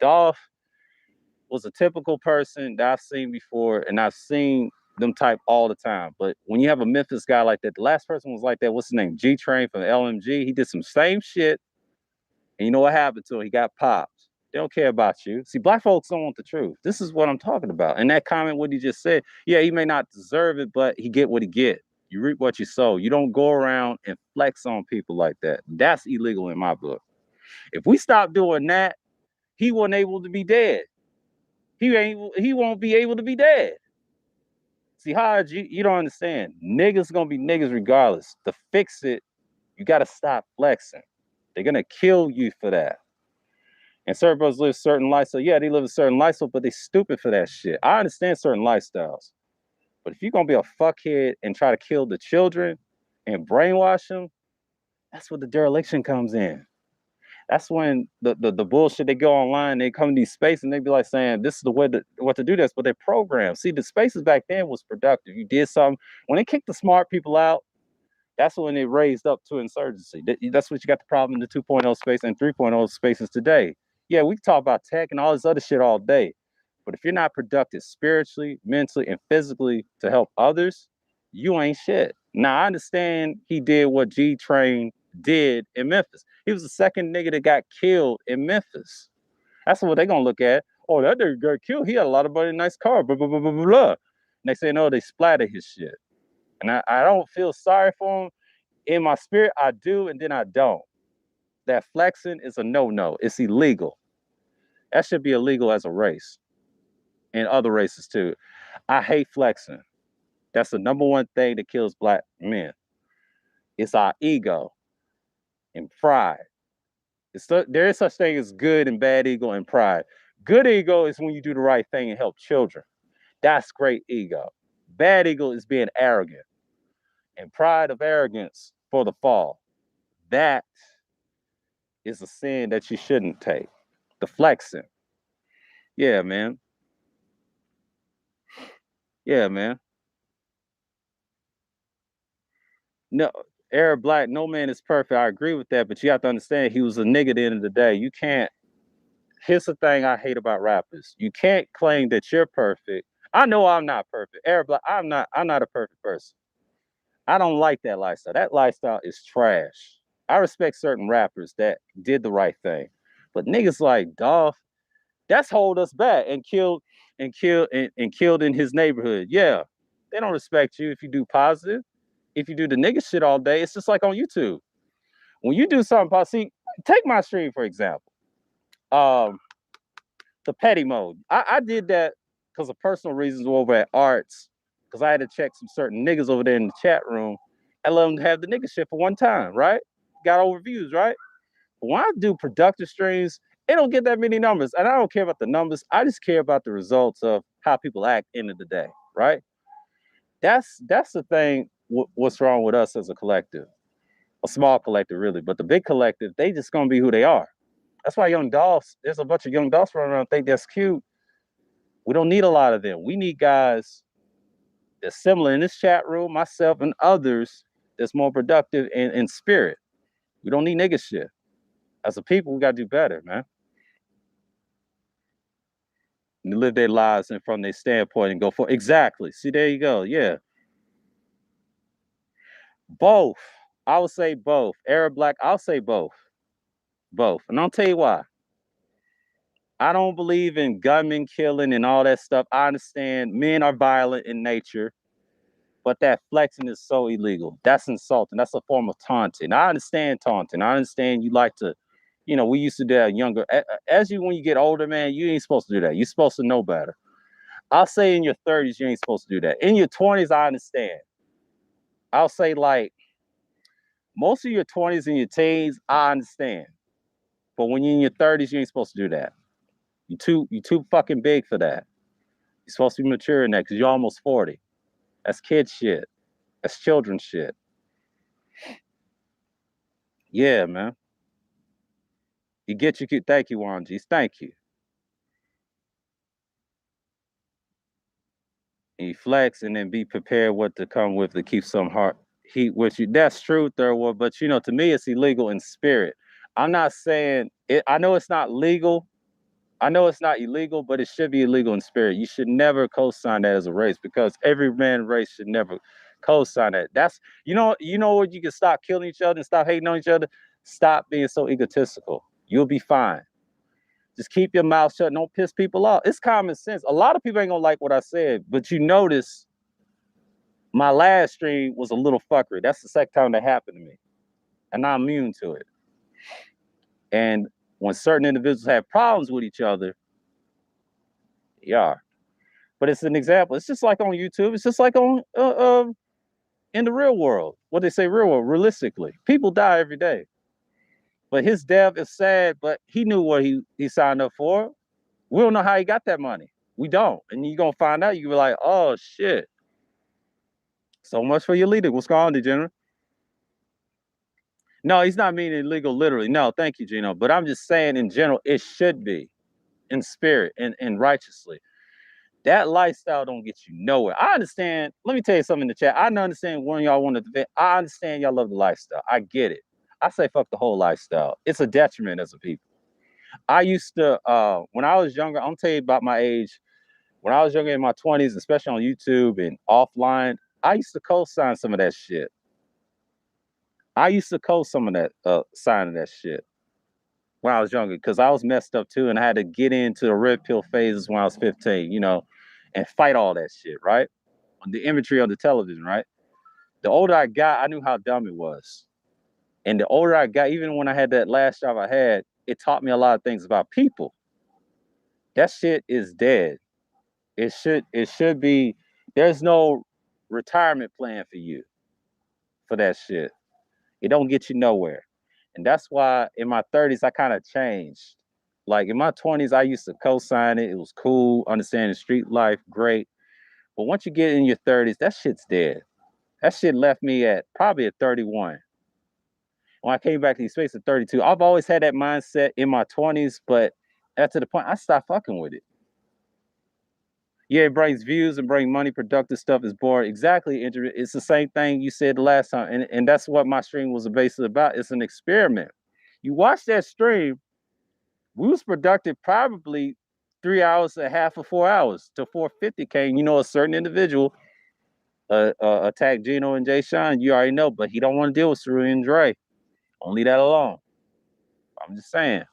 Dolph was a typical person that I've seen before, and I've seen them type all the time. But when you have a Memphis guy like that, the last person was like that. What's his name? G Train from LMG. He did some same shit, and you know what happened to him? He got popped. They don't care about you. See, black folks don't want the truth. This is what I'm talking about. And that comment, what he just said, yeah, he may not deserve it, but he get what he get. You reap what you sow. You don't go around and flex on people like that. That's illegal in my book. If we stop doing that, he wasn't able to be dead. He won't be able to be dead. See, Hodge, you don't understand. Niggas gonna be niggas regardless. To fix it, you gotta stop flexing. They're gonna kill you for that. And certain brothers live certain lifestyles. So yeah, they live a certain lifestyle, but they stupid for that shit. I understand certain lifestyles. But if you're gonna be a fuckhead and try to kill the children and brainwash them, that's what the dereliction comes in. That's when the bullshit, they go online, they come to these spaces and they be like saying this is the way what to do this, but they're programmed. See, the spaces back then was productive. You did something. When they kicked the smart people out, that's when it raised up to insurgency. That's what you got the problem in the 2.0 space and 3.0 spaces today. Yeah, we can talk about tech and all this other shit all day. But if you're not productive spiritually, mentally, and physically to help others, you ain't shit. Now, I understand he did what G Train did in Memphis. He was the second nigga that got killed in Memphis. That's what they're going to look at. Oh, that nigga got killed. He had a lot of money, nice car, blah, blah, blah, blah, blah. Next thing you know, they splatter his shit. And I don't feel sorry for him. In my spirit, I do, and then I don't. That flexing is a no-no. It's illegal. That should be illegal as a race and other races too. I hate flexing. That's the number one thing that kills black men. It's our ego and pride. There is such thing as good and bad ego and pride. Good ego is when you do the right thing and help children. That's great ego. Bad ego is being arrogant. And pride of arrogance for the fall. That is a sin that you shouldn't take. The flexing. Yeah, man. Yeah, man. No, Arab Black, no man is perfect. I agree with that, but you have to understand he was a nigga at the end of the day. You can't. Here's the thing I hate about rappers. You can't claim that you're perfect. I know I'm not perfect. Arab Black, I'm not a perfect person. I don't like that lifestyle. That lifestyle is trash. I respect certain rappers that did the right thing. But niggas like Dolph, that's hold us back and killed in his neighborhood. Yeah. They don't respect you if you do positive. If you do the nigga shit all day, it's just like on YouTube. When you do something positive, see, take my stream for example. Um, the petty mode. I did that because of personal reasons over at Arts, because I had to check some certain niggas over there in the chat room. I let them have the nigga shit for one time, right? Got all reviews, right? But when I do productive streams, it don't get that many numbers. And I don't care about the numbers. I just care about the results of how people act end of the day, right? That's the thing. What's wrong with us as a collective? A small collective, really, but the big collective, they just gonna be who they are. That's why young dolphs, there's a bunch of young dolphs running around think that's cute. We don't need a lot of them. We need guys that's similar in this chat room, myself and others, that's more productive in spirit. We don't need nigga shit. As a people, we gotta do better, man. And live their lives and from their standpoint and go for exactly. See, there you go. Yeah. Both. I would say both. Arab Black, I'll say both. Both. And I'll tell you why. I don't believe in gunmen killing and all that stuff. I understand men are violent in nature, but that flexing is so illegal. That's insulting. That's a form of taunting. I understand taunting. I understand you like to, we used to do that younger. When you get older, man, you ain't supposed to do that. You're supposed to know better. I'll say in your 30s, you ain't supposed to do that. In your 20s, I understand. I'll say like most of your 20s and your teens, I understand. But when you're in your 30s, you ain't supposed to do that. You too fucking big for that. You're supposed to be mature in that because you're almost 40. That's kid shit. That's children shit. Yeah, man. You get your kid. Thank you, Wanjis. Thank you. And you flex and then be prepared what to come with to keep some heat with you. That's true, third world. But to me, it's illegal in spirit. I'm not saying it. I know it's not legal. I know it's not illegal, but it should be illegal in spirit. You should never co-sign that as a race because every man race should never co-sign that. That's what you can stop killing each other and stop hating on each other. Stop being so egotistical. You'll be fine. Just keep your mouth shut. Don't piss people off. It's common sense. A lot of people ain't gonna like what I said, but you notice my last stream was a little fuckery. That's the second time that happened to me. And I'm immune to it. And when certain individuals have problems with each other, yeah. But it's an example. It's just like on YouTube. It's just like on in the real world. What they say, real world, realistically. People die every day. But his death is sad, but he knew what he signed up for. We don't know how he got that money. We don't. And you're going to find out, you're going to be like, oh, shit. So much for your leader. What's going on, degenerate? No, he's not meaning illegal literally. No, thank you, Gino. But I'm just saying in general, it should be in spirit and righteously. That lifestyle don't get you nowhere. I understand. Let me tell you something in the chat. I understand when y'all want to vent. I understand y'all love the lifestyle. I get it. I say fuck the whole lifestyle. It's a detriment as a people. I used to, when I was younger, I'm telling you about my age. When I was younger in my 20s, especially on YouTube and offline, I used to co-sign some of that shit. I used to co-some of that, sign of that shit when I was younger because I was messed up too, and I had to get into the red pill phases when I was 15, and fight all that shit, right? On the imagery of the television, right? The older I got, I knew how dumb it was. And the older I got, even when I had that last job I had, it taught me a lot of things about people. That shit is dead. It should be there's no retirement plan for you for that shit. It don't get you nowhere. And that's why in my 30s I kind of changed. Like in my 20s, I used to co-sign it. It was cool, understanding street life, great. But once you get in your 30s, that shit's dead. That shit left me at probably at 31. When I came back to these spaces at 32, I've always had that mindset in my 20s, but after the point I stopped fucking with it. Yeah, it brings views and bring money. Productive stuff is boring. Exactly. It's the same thing you said the last time. And that's what my stream was basically about. It's an experiment. You watch that stream, we was productive probably 3 hours, a half of 4 hours to 450 came. A certain individual attacked Gino and Jay Sean. You already know, but he don't want to deal with Cerruti and Dre. Don't leave that alone. I'm just saying.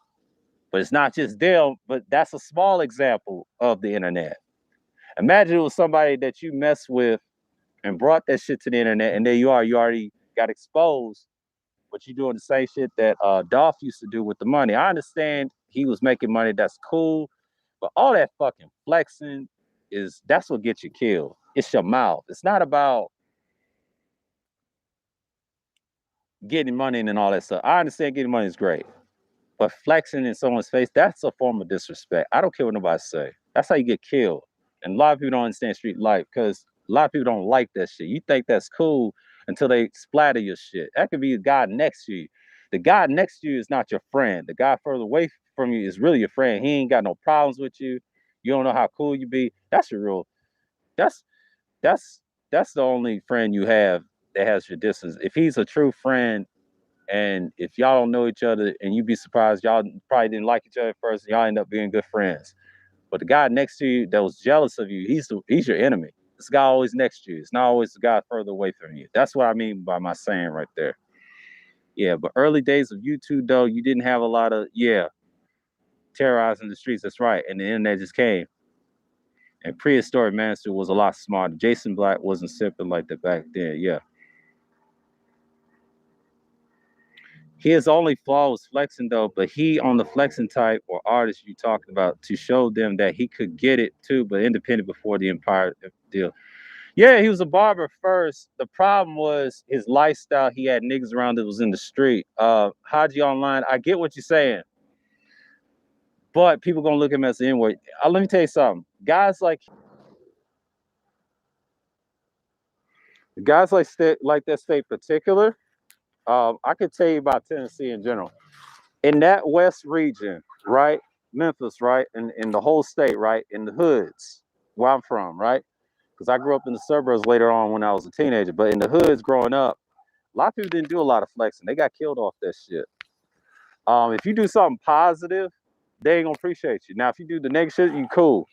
But it's not just them, but that's a small example of the internet. Imagine it was somebody that you mess with and brought that shit to the internet, and there you are. You already got exposed, but you're doing the same shit that Dolph used to do with the money. I understand he was making money. That's cool. But all that fucking flexing that's what gets you killed. It's your mouth. It's not about getting money and all that stuff. I understand getting money is great. But flexing in someone's face, that's a form of disrespect. I don't care what nobody say. That's how you get killed. And a lot of people don't understand street life because a lot of people don't like that shit. You think that's cool until they splatter your shit. That could be the guy next to you. The guy next to you is not your friend. The guy further away from you is really your friend. He ain't got no problems with you. You don't know how cool you be. That's your real. That's that's that's the only friend you have that has your distance. If he's a true friend, and if y'all don't know each other, and you'd be surprised, y'all probably didn't like each other at first, y'all end up being good friends. But the guy next to you that was jealous of you, he's your enemy. This guy always next to you. It's not always the guy further away from you. That's what I mean by my saying right there. Yeah, but early days of YouTube though, you didn't have a lot of terrorizing the streets. That's right, and the internet just came. And prehistoric Master was a lot smarter. Jason Black wasn't sipping like that back then. Yeah. His only flaw was flexing though, but he on the flexing type or artist you talking about to show them that he could get it too, but independent before the Empire deal. Yeah, he was a barber first. The problem was his lifestyle. He had niggas around that was in the street. Haji online, I get what you're saying, but people gonna look at him as the N-word. Let me tell you something. Guys like that state particular. I could tell you about Tennessee in general. In that west region, right? Memphis, right? In the whole state, right? In the hoods, where I'm from, right? Because I grew up in the suburbs later on when I was a teenager. But in the hoods growing up, a lot of people didn't do a lot of flexing. They got killed off that shit. If you do something positive, they ain't gonna appreciate you. Now, if you do the negative shit, you cool.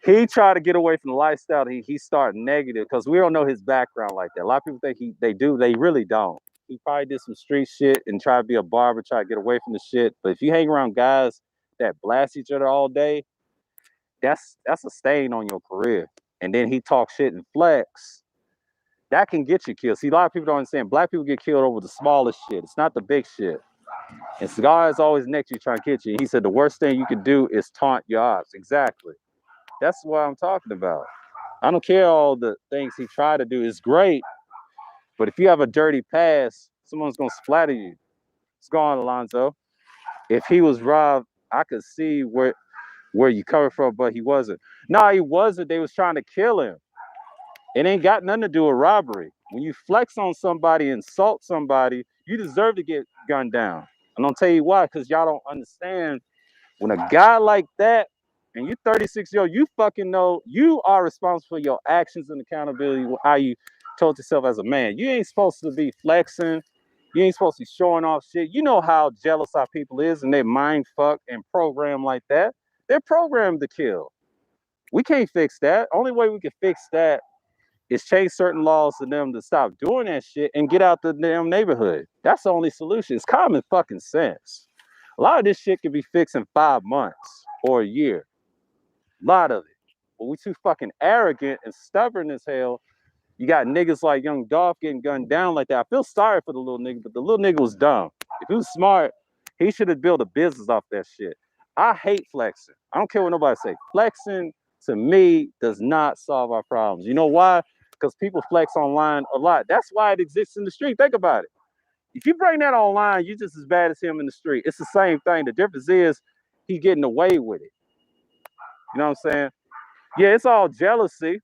He tried to get away from the lifestyle. He started negative because we don't know his background like that. A lot of people think they do. They really don't. He probably did some street shit and tried to be a barber, try to get away from the shit. But if you hang around guys that blast each other all day, that's a stain on your career. And then he talks shit and flex. That can get you killed. See, a lot of people don't understand. Black people get killed over the smallest shit. It's not the big shit. And Cigar is always next to you trying to get you. He said the worst thing you could do is taunt your ops. Exactly. That's what I'm talking about. I don't care all the things he tried to do. It's great. But if you have a dirty past, someone's going to splatter you. It's gone, Alonzo. If he was robbed, I could see where you coming from, but he wasn't. No, he wasn't. They was trying to kill him. It ain't got nothing to do with robbery. When you flex on somebody, insult somebody, you deserve to get gunned down. And I'll tell you why, because y'all don't understand. When a guy like that, and you're 36 years old, you fucking know you are responsible for your actions and accountability, how you told yourself as a man. You ain't supposed to be flexing. You ain't supposed to be showing off shit. You know how jealous our people is, and they're mind fucked and programmed like that. They're programmed to kill. We can't fix that. Only way we can fix that is change certain laws for them to stop doing that shit and get out the damn neighborhood. That's the only solution. It's common fucking sense. A lot of this shit can be fixed in 5 months or a year. A lot of it. But we too fucking arrogant and stubborn as hell. You got niggas like Young Dolph getting gunned down like that. I feel sorry for the little nigga, but the little nigga was dumb. If he was smart, he should have built a business off that shit. I hate flexing. I don't care what nobody say. Flexing to me does not solve our problems. You know why? Because people flex online a lot. That's why it exists in the street. Think about it. If you bring that online, you're just as bad as him in the street. It's the same thing. The difference is he getting away with it. You know what I'm saying? Yeah, it's all jealousy.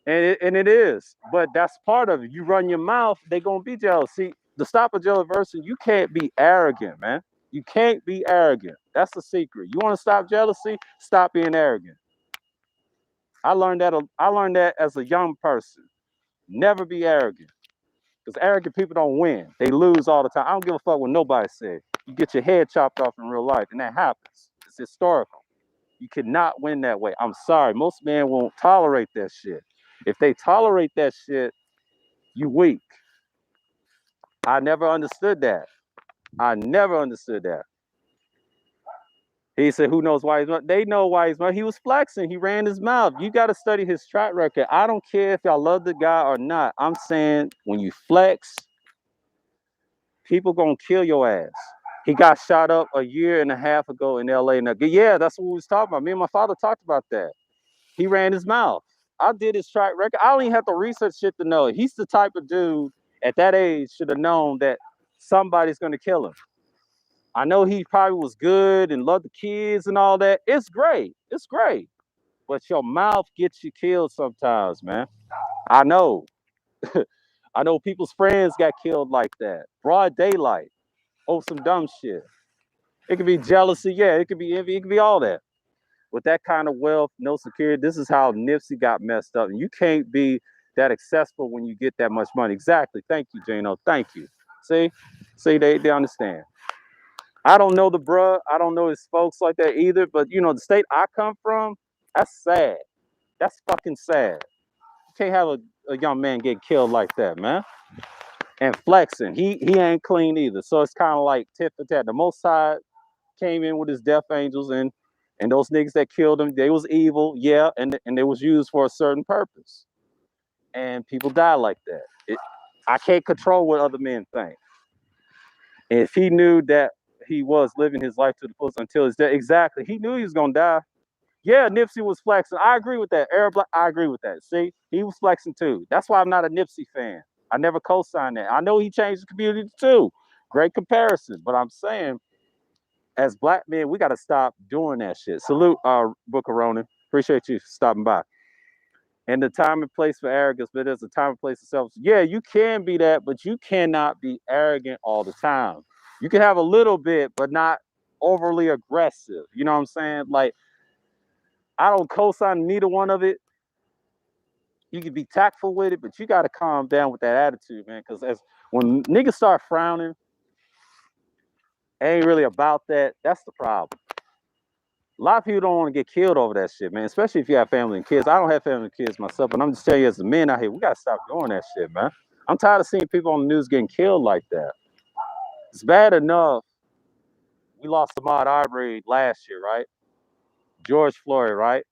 And it is, but that's part of it. You run your mouth, they're gonna be jealous. See, to stop a jealous person, you can't be arrogant, man. You can't be arrogant. That's the secret. You want to stop jealousy? Stop being arrogant. I learned that. I learned that as a young person. Never be arrogant, because arrogant people don't win. They lose all the time. I don't give a fuck what nobody said. You get your head chopped off in real life, and that happens. It's historical. You cannot win that way. I'm sorry. Most men won't tolerate that shit. If they tolerate that shit, you weak. I never understood that. I never understood that. He said, who knows why he's not? They know why he's not. He was flexing. He ran his mouth. You got to study his track record. I don't care if y'all love the guy or not. I'm saying when you flex, people going to kill your ass. He got shot up a year and a half ago in LA. Now, yeah, that's what we was talking about. Me and my father talked about that. He ran his mouth. I did his track record. I don't even have to research shit to know it. He's the type of dude at that age should have known that somebody's going to kill him. I know he probably was good and loved the kids and all that. It's great. It's great. But your mouth gets you killed sometimes, man. I know. I know people's friends got killed like that. Broad daylight. Oh, some dumb shit. It could be jealousy. Yeah, it could be envy. It could be all that. With that kind of wealth, no security, this is how Nipsey got messed up. And you can't be that accessible when you get that much money. Exactly. Thank you, Jano. Thank you. See? See, they understand. I don't know the bruh. I don't know his folks like that either. But, you know, the state I come from, that's sad. That's fucking sad. You can't have a young man get killed like that, man. And flexing. He ain't clean either. So it's kind of like tit for tat. The Most High came in with his death angels and those niggas that killed him, they was evil, yeah, and they was used for a certain purpose. And people die like that. I can't control what other men think. And if he knew that he was living his life to the fullest until his death, exactly, he knew he was gonna die. Yeah, Nipsey was flexing. I agree with that. Arab, I agree with that. See, he was flexing too. That's why I'm not a Nipsey fan. I never co-signed that. I know he changed the community too. Great comparison, but I'm saying, as black men, we got to stop doing that shit. Salute, Booker Ronan. Appreciate you stopping by. And the time and place for arrogance, but there's a time and place for self. Yeah, you can be that, but you cannot be arrogant all the time. You can have a little bit, but not overly aggressive. You know what I'm saying? Like, I don't co-sign neither one of it. You can be tactful with it, but you got to calm down with that attitude, man. Because when niggas start frowning, ain't really about that. That's the problem. A lot of people don't want to get killed over that shit, man. Especially if you have family and kids. I don't have family and kids myself, but I'm just telling you, as a man out here, we gotta stop doing that shit, man. I'm tired of seeing people on the news getting killed like that. It's bad enough. We lost Ahmaud Arbery last year, right? George Floyd, right?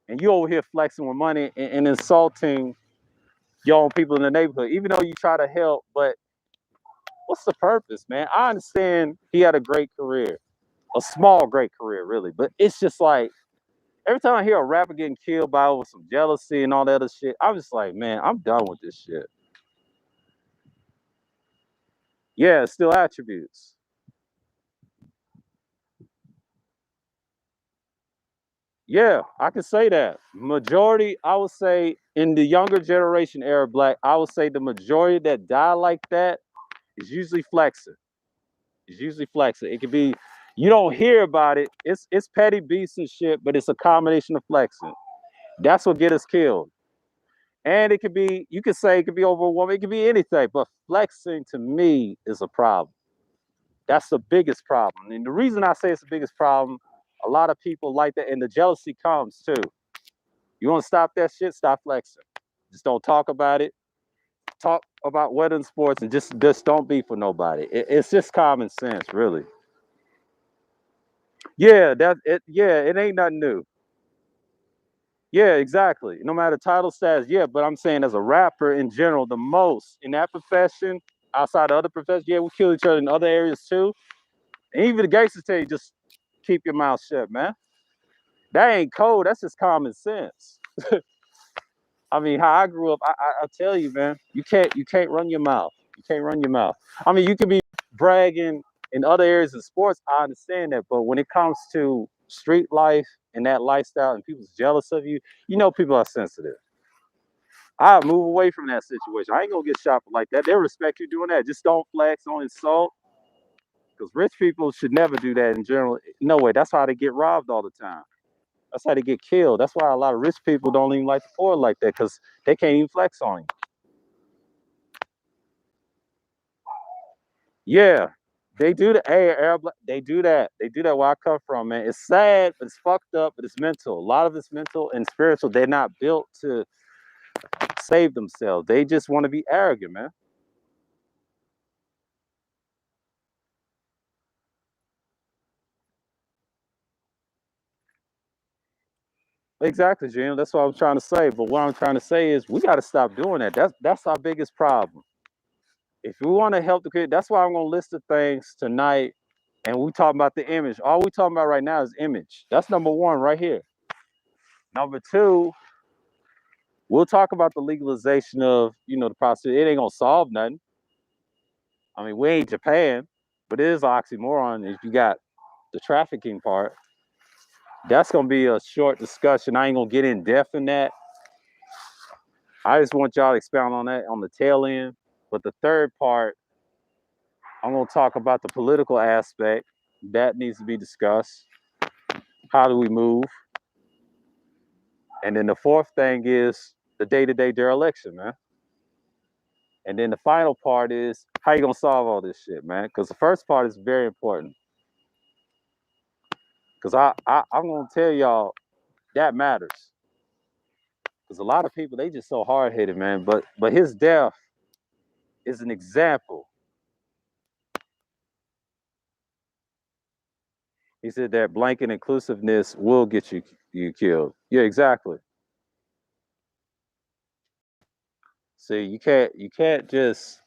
And you over here flexing with money and insulting your own people in the neighborhood, even though you try to help. But what's the purpose, man? I understand he had a great career, a small great career, really, but it's just like, every time I hear a rapper getting killed by over some jealousy and all that other shit, I'm just like, man, I'm done with this shit. Yeah, it's still attributes. Yeah, I could say that. Majority, I would say, in the younger generation era black, I would say the majority that die like that is usually flexing. It's usually flexing. It could be you don't hear about it. It's petty beefs and shit, but it's a combination of flexing. That's what get us killed. And it could be, you could say it could be over a woman, it could be anything, but flexing to me is a problem. That's the biggest problem. And the reason I say it's the biggest problem, a lot of people like that, and the jealousy comes too. You want to stop that shit? Stop flexing. Just don't talk about it. Talk about wedding sports and just don't be for nobody. It's just common sense, really. Yeah, that it. Yeah, it ain't nothing new. Yeah, exactly. No matter title status. Yeah, but I'm saying as a rapper in general, the most in that profession, outside of other professions, yeah, we kill each other in other areas too. And even the gangsters tell you just keep your mouth shut, man. That ain't code. That's just common sense. I mean, how I grew up, I tell you, man, you can't run your mouth. You can't run your mouth. I mean, you can be bragging in other areas of sports. I understand that, but when it comes to street life and that lifestyle, and people's jealous of you, you know, people are sensitive. I move away from that situation. I ain't gonna get shot for like that. They respect you doing that. Just don't flex, don't insult. Because rich people should never do that in general. No way. That's how they get robbed all the time. That's how they get killed. That's why a lot of rich people don't even like the poor like that because they can't even flex on you. Yeah, they do that. Hey, Arab, they do that. They do that where I come from, man. It's sad, but it's fucked up, but it's mental. A lot of it's mental and spiritual. They're not built to save themselves. They just want to be arrogant, man. Exactly, Jim. That's what I'm trying to say. But what I'm trying to say is we got to stop doing that. That's our biggest problem. If we want to help the kid, that's why I'm gonna list the things tonight. And we talking about the image. All we talking about right now is image. That's number one right here. Number two, we'll talk about the legalization of, the prostitution. It ain't gonna solve nothing. I mean, we ain't Japan, but it is an oxymoron if you got the trafficking part. That's gonna be a short discussion. I ain't gonna get in depth in that. I just want y'all to expound on that on the tail end. But the third part, I'm gonna talk about the political aspect. That needs to be discussed. How do we move? And then the fourth thing is the day-to-day dereliction, man. And then the final part is how you gonna solve all this shit, man? Because the first part is very important. Because I'm gonna tell y'all that matters. Because a lot of people they just so hard headed, man. But his death is an example. He said that blanket inclusiveness will get you killed. Yeah, exactly. See, you can't just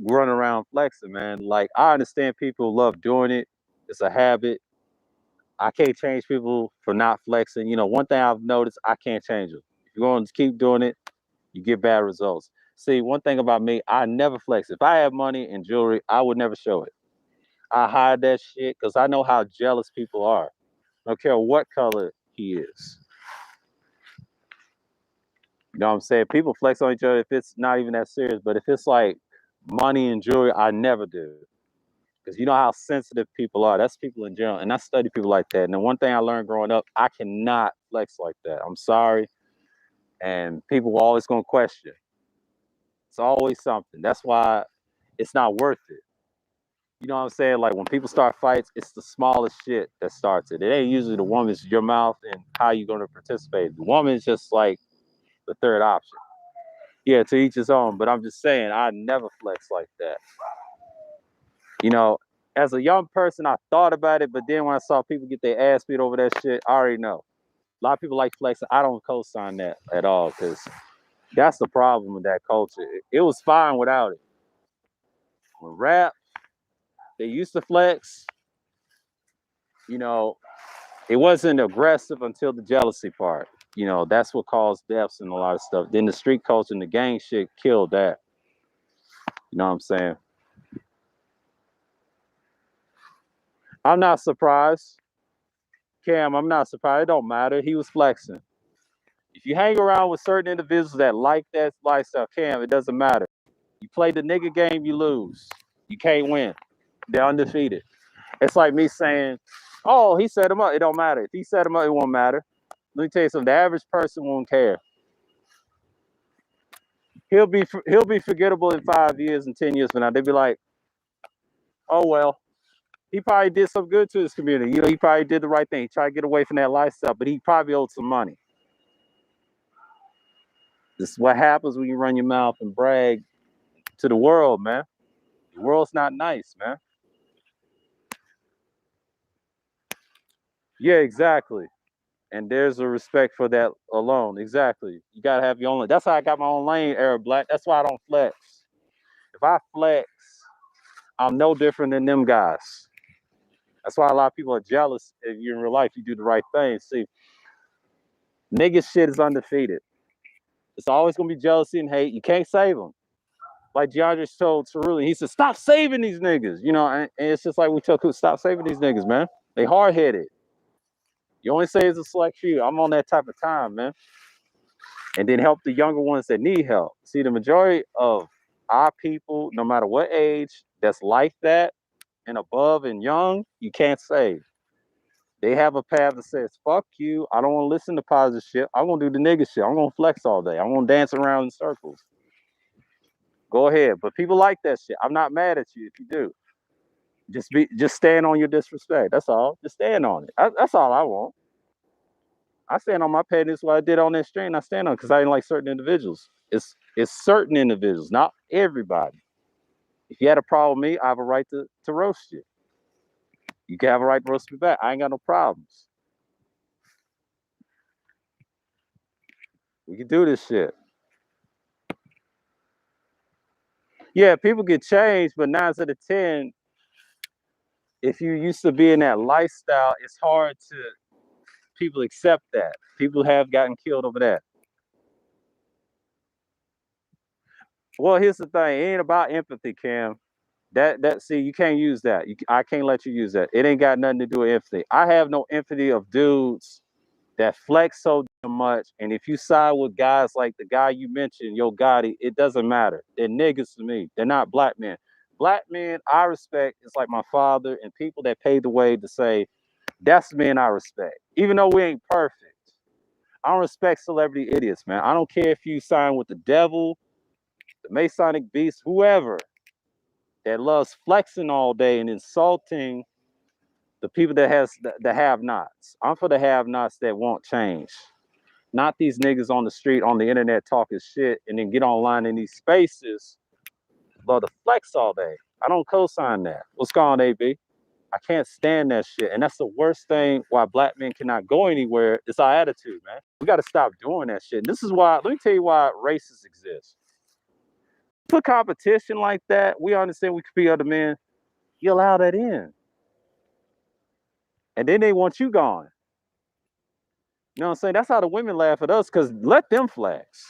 run around flexing, man. Like I understand people love doing it. It's a habit. I can't change people for not flexing. One thing I've noticed, I can't change them. If you're going to keep doing it, you get bad results. See, one thing about me, I never flex. If I have money and jewelry, I would never show it. I hide that shit because I know how jealous people are. I don't care what color he is. You know what I'm saying? People flex on each other if it's not even that serious, but if it's like money and jewelry, I never do. Because you know how sensitive people are. That's people in general. And I study people like that. And the one thing I learned growing up, I cannot flex like that. I'm sorry. And people were always going to question. It's always something. That's why it's not worth it. You know what I'm saying? Like when people start fights, it's the smallest shit that starts it. It ain't usually the woman's your mouth and how you going to participate. The woman's just like the third option. Yeah, to each his own. But I'm just saying, I never flex like that. You know, as a young person, I thought about it, but then when I saw people get their ass beat over that shit, I already know. A lot of people like flexing. I don't co-sign that at all because that's the problem with that culture. It was fine without it. When rap, they used to flex, you know, it wasn't aggressive until the jealousy part. That's what caused deaths and a lot of stuff. Then the street culture and the gang shit killed that. You know what I'm saying? I'm not surprised. Cam, I'm not surprised. It don't matter. He was flexing. If you hang around with certain individuals that like that lifestyle, Cam, it doesn't matter. You play the nigga game, you lose. You can't win. They're undefeated. It's like me saying, oh, he set him up. It don't matter. If he set him up, it won't matter. Let me tell you something. The average person won't care. He'll be forgettable in 5 years and 10 years from now. They'll be like, oh well, he probably did some good to his community. You know, he probably did the right thing. He tried to get away from that lifestyle, but he probably owed some money. This is what happens when you run your mouth and brag to the world, man. The world's not nice, man. Yeah, exactly. And there's a respect for that alone. Exactly. You gotta have your own lane. That's how I got my own lane, Arab Black. That's why I don't flex. If I flex, I'm no different than them guys. That's why a lot of people are jealous if you're in real life, you do the right thing. See, nigga shit is undefeated. It's always gonna be jealousy and hate. You can't save them. Like DeAndre told Cerulli, he said, stop saving these niggas. You know, and it's just like we tell Coop, stop saving these niggas, man. They hard-headed. You only say it's a select few. I'm on that type of time, man. And then help the younger ones that need help. See, the majority of our people, no matter what age, that's like that and above and young, you can't save. They have a path that says, fuck you. I don't want to listen to positive shit. I'm going to do the nigga shit. I'm going to flex all day. I'm going to dance around in circles. Go ahead. But people like that shit. I'm not mad at you if you do. Just stand on your disrespect. That's all. Just stand on it. That's all I want. I stand on my pettiness. What I did on that stream, I stand on it because I didn't like certain individuals. It's certain individuals, not everybody. If you had a problem with me, I have a right to roast you. You can have a right to roast me back. I ain't got no problems. We can do this shit. Yeah, people get changed, but 9 out of 10, if you used to be in that lifestyle, it's hard to people accept that. People have gotten killed over that. Well, here's the thing. It ain't about empathy, Cam. See, you can't use that. I can't let you use that. It ain't got nothing to do with empathy. I have no empathy of dudes that flex so much. And if you side with guys like the guy you mentioned, Yo Gotti, it doesn't matter. They're niggas to me. They're not black men. Black men I respect is like my father and people that paved the way to say, that's men I respect. Even though we ain't perfect. I don't respect celebrity idiots, man. I don't care if you sign with the devil, the Masonic beast, whoever that loves flexing all day and insulting the people that has the have-nots. I'm for the have-nots that won't change. Not these niggas on the street, on the internet talking shit and then get online in these spaces, love to flex all day. I don't co-sign that. What's going on, AB? I can't stand that shit. And that's the worst thing why black men cannot go anywhere. It's our attitude, man. We got to stop doing that shit. And this is why, let me tell you why racists exist. Put competition like that, we understand we compete other men. You allow that in. And then they want you gone. You know what I'm saying? That's how the women laugh at us, because let them flex.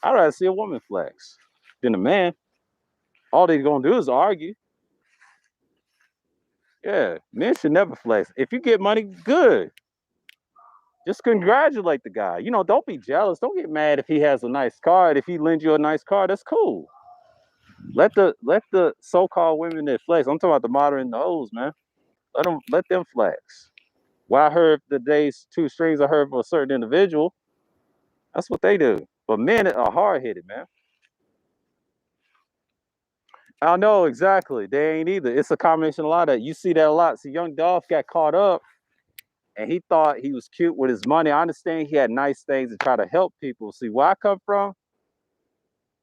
I'd rather see a woman flex than a man. All they're going to do is argue. Yeah, men should never flex. If you get money, good. Just congratulate the guy. You know, don't be jealous. Don't get mad if he has a nice car. If he lends you a nice car, that's cool. Let the so-called women that flex. I'm talking about the moderate and the hoes, man. Let them flex. Well, I heard the days 2 strings I heard for a certain individual. That's what they do. But men are hard-headed, man. I know exactly. They ain't either. It's a combination of a lot of that. You see that a lot. See, Young Dolph got caught up and he thought he was cute with his money. I understand he had nice things to try to help people. See, where I come from,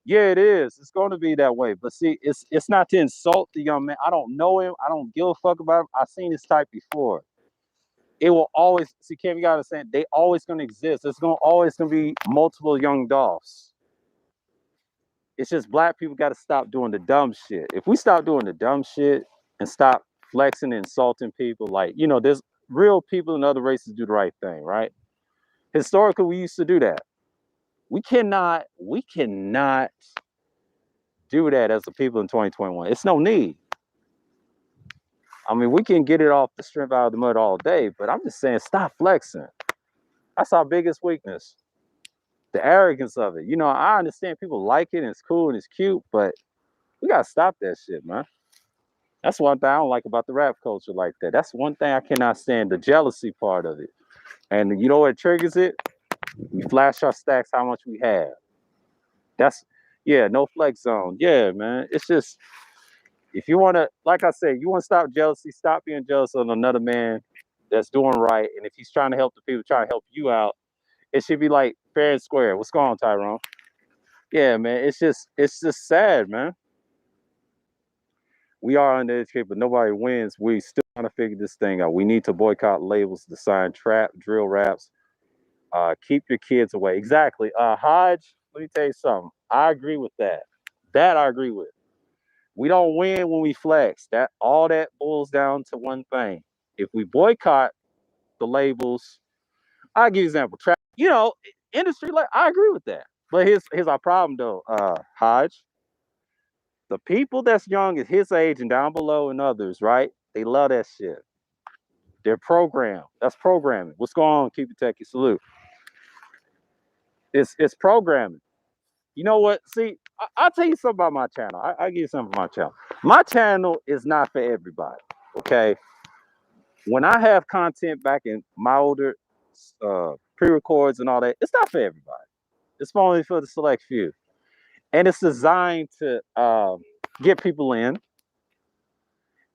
yeah, it is. It's going to be that way. But see, it's not to insult the young man. I don't know him. I don't give a fuck about him. I've seen this type before. It will always, see, Cam, you got to understand, they always going to exist. There's always going to be multiple Young Dolphs. It's just black people got to stop doing the dumb shit. If we stop doing the dumb shit and stop flexing and insulting people, like, you know, there's real people in other races do the right thing, right? Historically, we used to do that. We cannot do that as the people in 2021. It's no need. I mean, we can get it off the strength out of the mud all day, but I'm just saying, stop flexing. That's our biggest weakness. The arrogance of it. You know, I understand people like it and it's cool and it's cute, but we gotta stop that shit, man. That's one thing I don't like about the rap culture like that. That's one thing I cannot stand, the jealousy part of it. And you know what triggers it? We flash our stacks how much we have. That's yeah, no flex zone. Yeah, man. It's just if you wanna, like I said, you wanna stop jealousy, stop being jealous of another man that's doing right. And if he's trying to help the people trying to help you out, it should be like fair and square. What's going on, Tyrone? Yeah, man. It's just sad, man. We are undereducated, but nobody wins. We still trying to figure this thing out. We need to boycott labels, design trap, drill raps. Keep your kids away. Exactly. Hodge, let me tell you something. I agree with that. That I agree with. We don't win when we flex. That all that boils down to one thing. If we boycott the labels, I'll give you an example. Trap, you know, industry like I agree with that. But here's our problem though, Hodge. The people that's young at his age and down below and others, right? They love that shit. They're programmed. That's programming. What's going on? Keep it techie. Salute. It's programming. You know what? See, I'll tell you something about my channel. I'll give you something about my channel. My channel is not for everybody. Okay. When I have content back in my older pre-records and all that, it's not for everybody. It's only for the select few. And it's designed to get people in.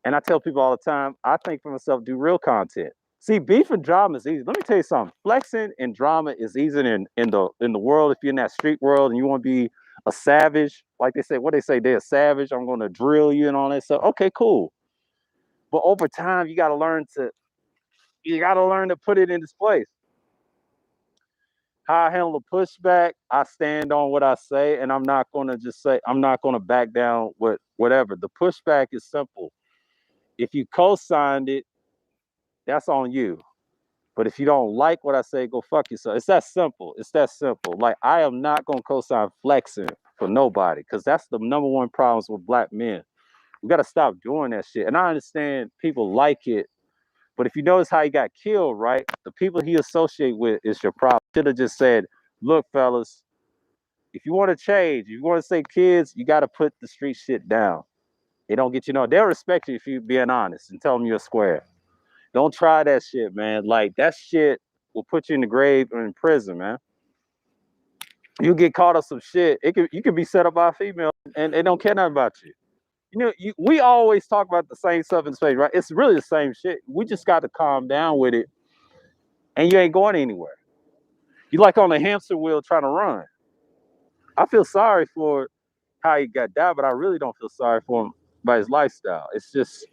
And I tell people all the time, I think for myself, do real content. See, beef and drama is easy. Let me tell you something. Flexing and drama is easy in the world. If you're in that street world and you want to be a savage, like they say, what they say, they're a savage. I'm going to drill you and all that stuff. Okay, cool. But over time, you got to learn to put it in its place. How I handle the pushback, I stand on what I say, and I'm not going to just say I'm not going to back down with whatever. The pushback is simple. If you co-signed it, that's on you. But if you don't like what I say, go fuck yourself. It's that simple. It's that simple. Like I am not gonna co-sign flexing for nobody because that's the number one problems with black men. We gotta stop doing that shit. And I understand people like it, but if you notice how he got killed, right? The people he associate with is your problem. Should have just said, look, fellas, if you want to change, if you want to say kids, you gotta put the street shit down. They don't get you know, they'll respect you if you being honest and tell them you're square. Don't try that shit, man. Like that shit will put you in the grave or in prison, man. You get caught up some shit. You could be set up by a female and they don't care nothing about you. You know, we always talk about the same stuff in space, right? It's really the same shit. We just got to calm down with it, and you ain't going anywhere. You like on a hamster wheel trying to run. I feel sorry for how he got down, but I really don't feel sorry for him by his lifestyle. It's just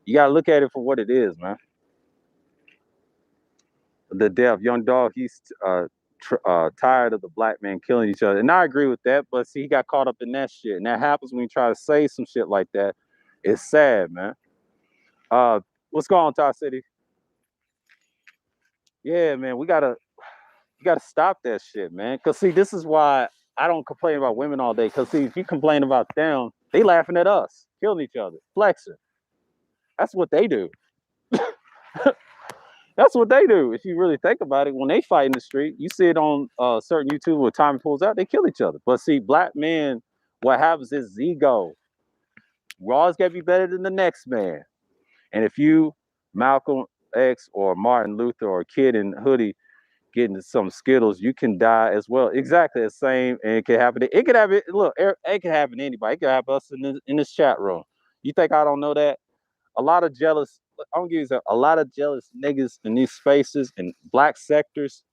you gotta look at it for what it is, man. The death, young dog, he's tired of the black man killing each other, and I agree with that. But see, he got caught up in that shit, and that happens when you try to say some shit like that. It's sad, man. What's going on, Todd City? Yeah, man, you gotta stop that shit, man. Cause see, this is why I don't complain about women all day. Cause see, if you complain about them, they laughing at us, killing each other, flexing. That's what they do. That's what they do. If you really think about it, when they fight in the street, you see it on certain YouTube where time pulls out, they kill each other. But see, black men, what happens is ego. We always got to be better than the next man. And if you, Malcolm X or Martin Luther or a kid in hoodie getting some Skittles, you can die as well. Exactly the same. And it can happen. It could happen. Look, it can happen to anybody. It could happen us in this chat room. You think I don't know that? A lot of jealous, I'm gonna give you a lot of jealous niggas in these spaces and black sectors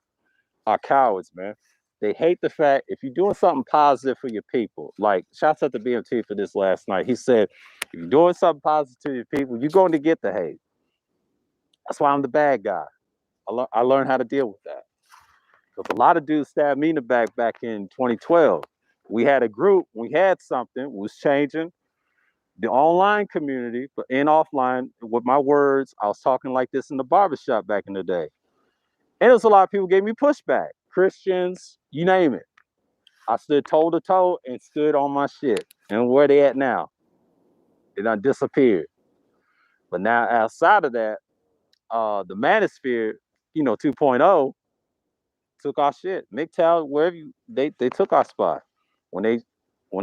are cowards, man. They hate the fact if you're doing something positive for your people, like shouts out to BMT for this last night. He said, if you're doing something positive to your people, you're going to get the hate. That's why I'm the bad guy. I learned how to deal with that. Because a lot of dudes stabbed me in the back in 2012. We had a group, we had something, was changing the online community, but in offline, with my words, I was talking like this in the barbershop back in the day. And there was a lot of people gave me pushback. Christians, you name it. I stood toe to toe and stood on my shit. And where they at now? It done disappeared. But now outside of that, the Manosphere, 2.0 took our shit. MGTOW, wherever they took our spot when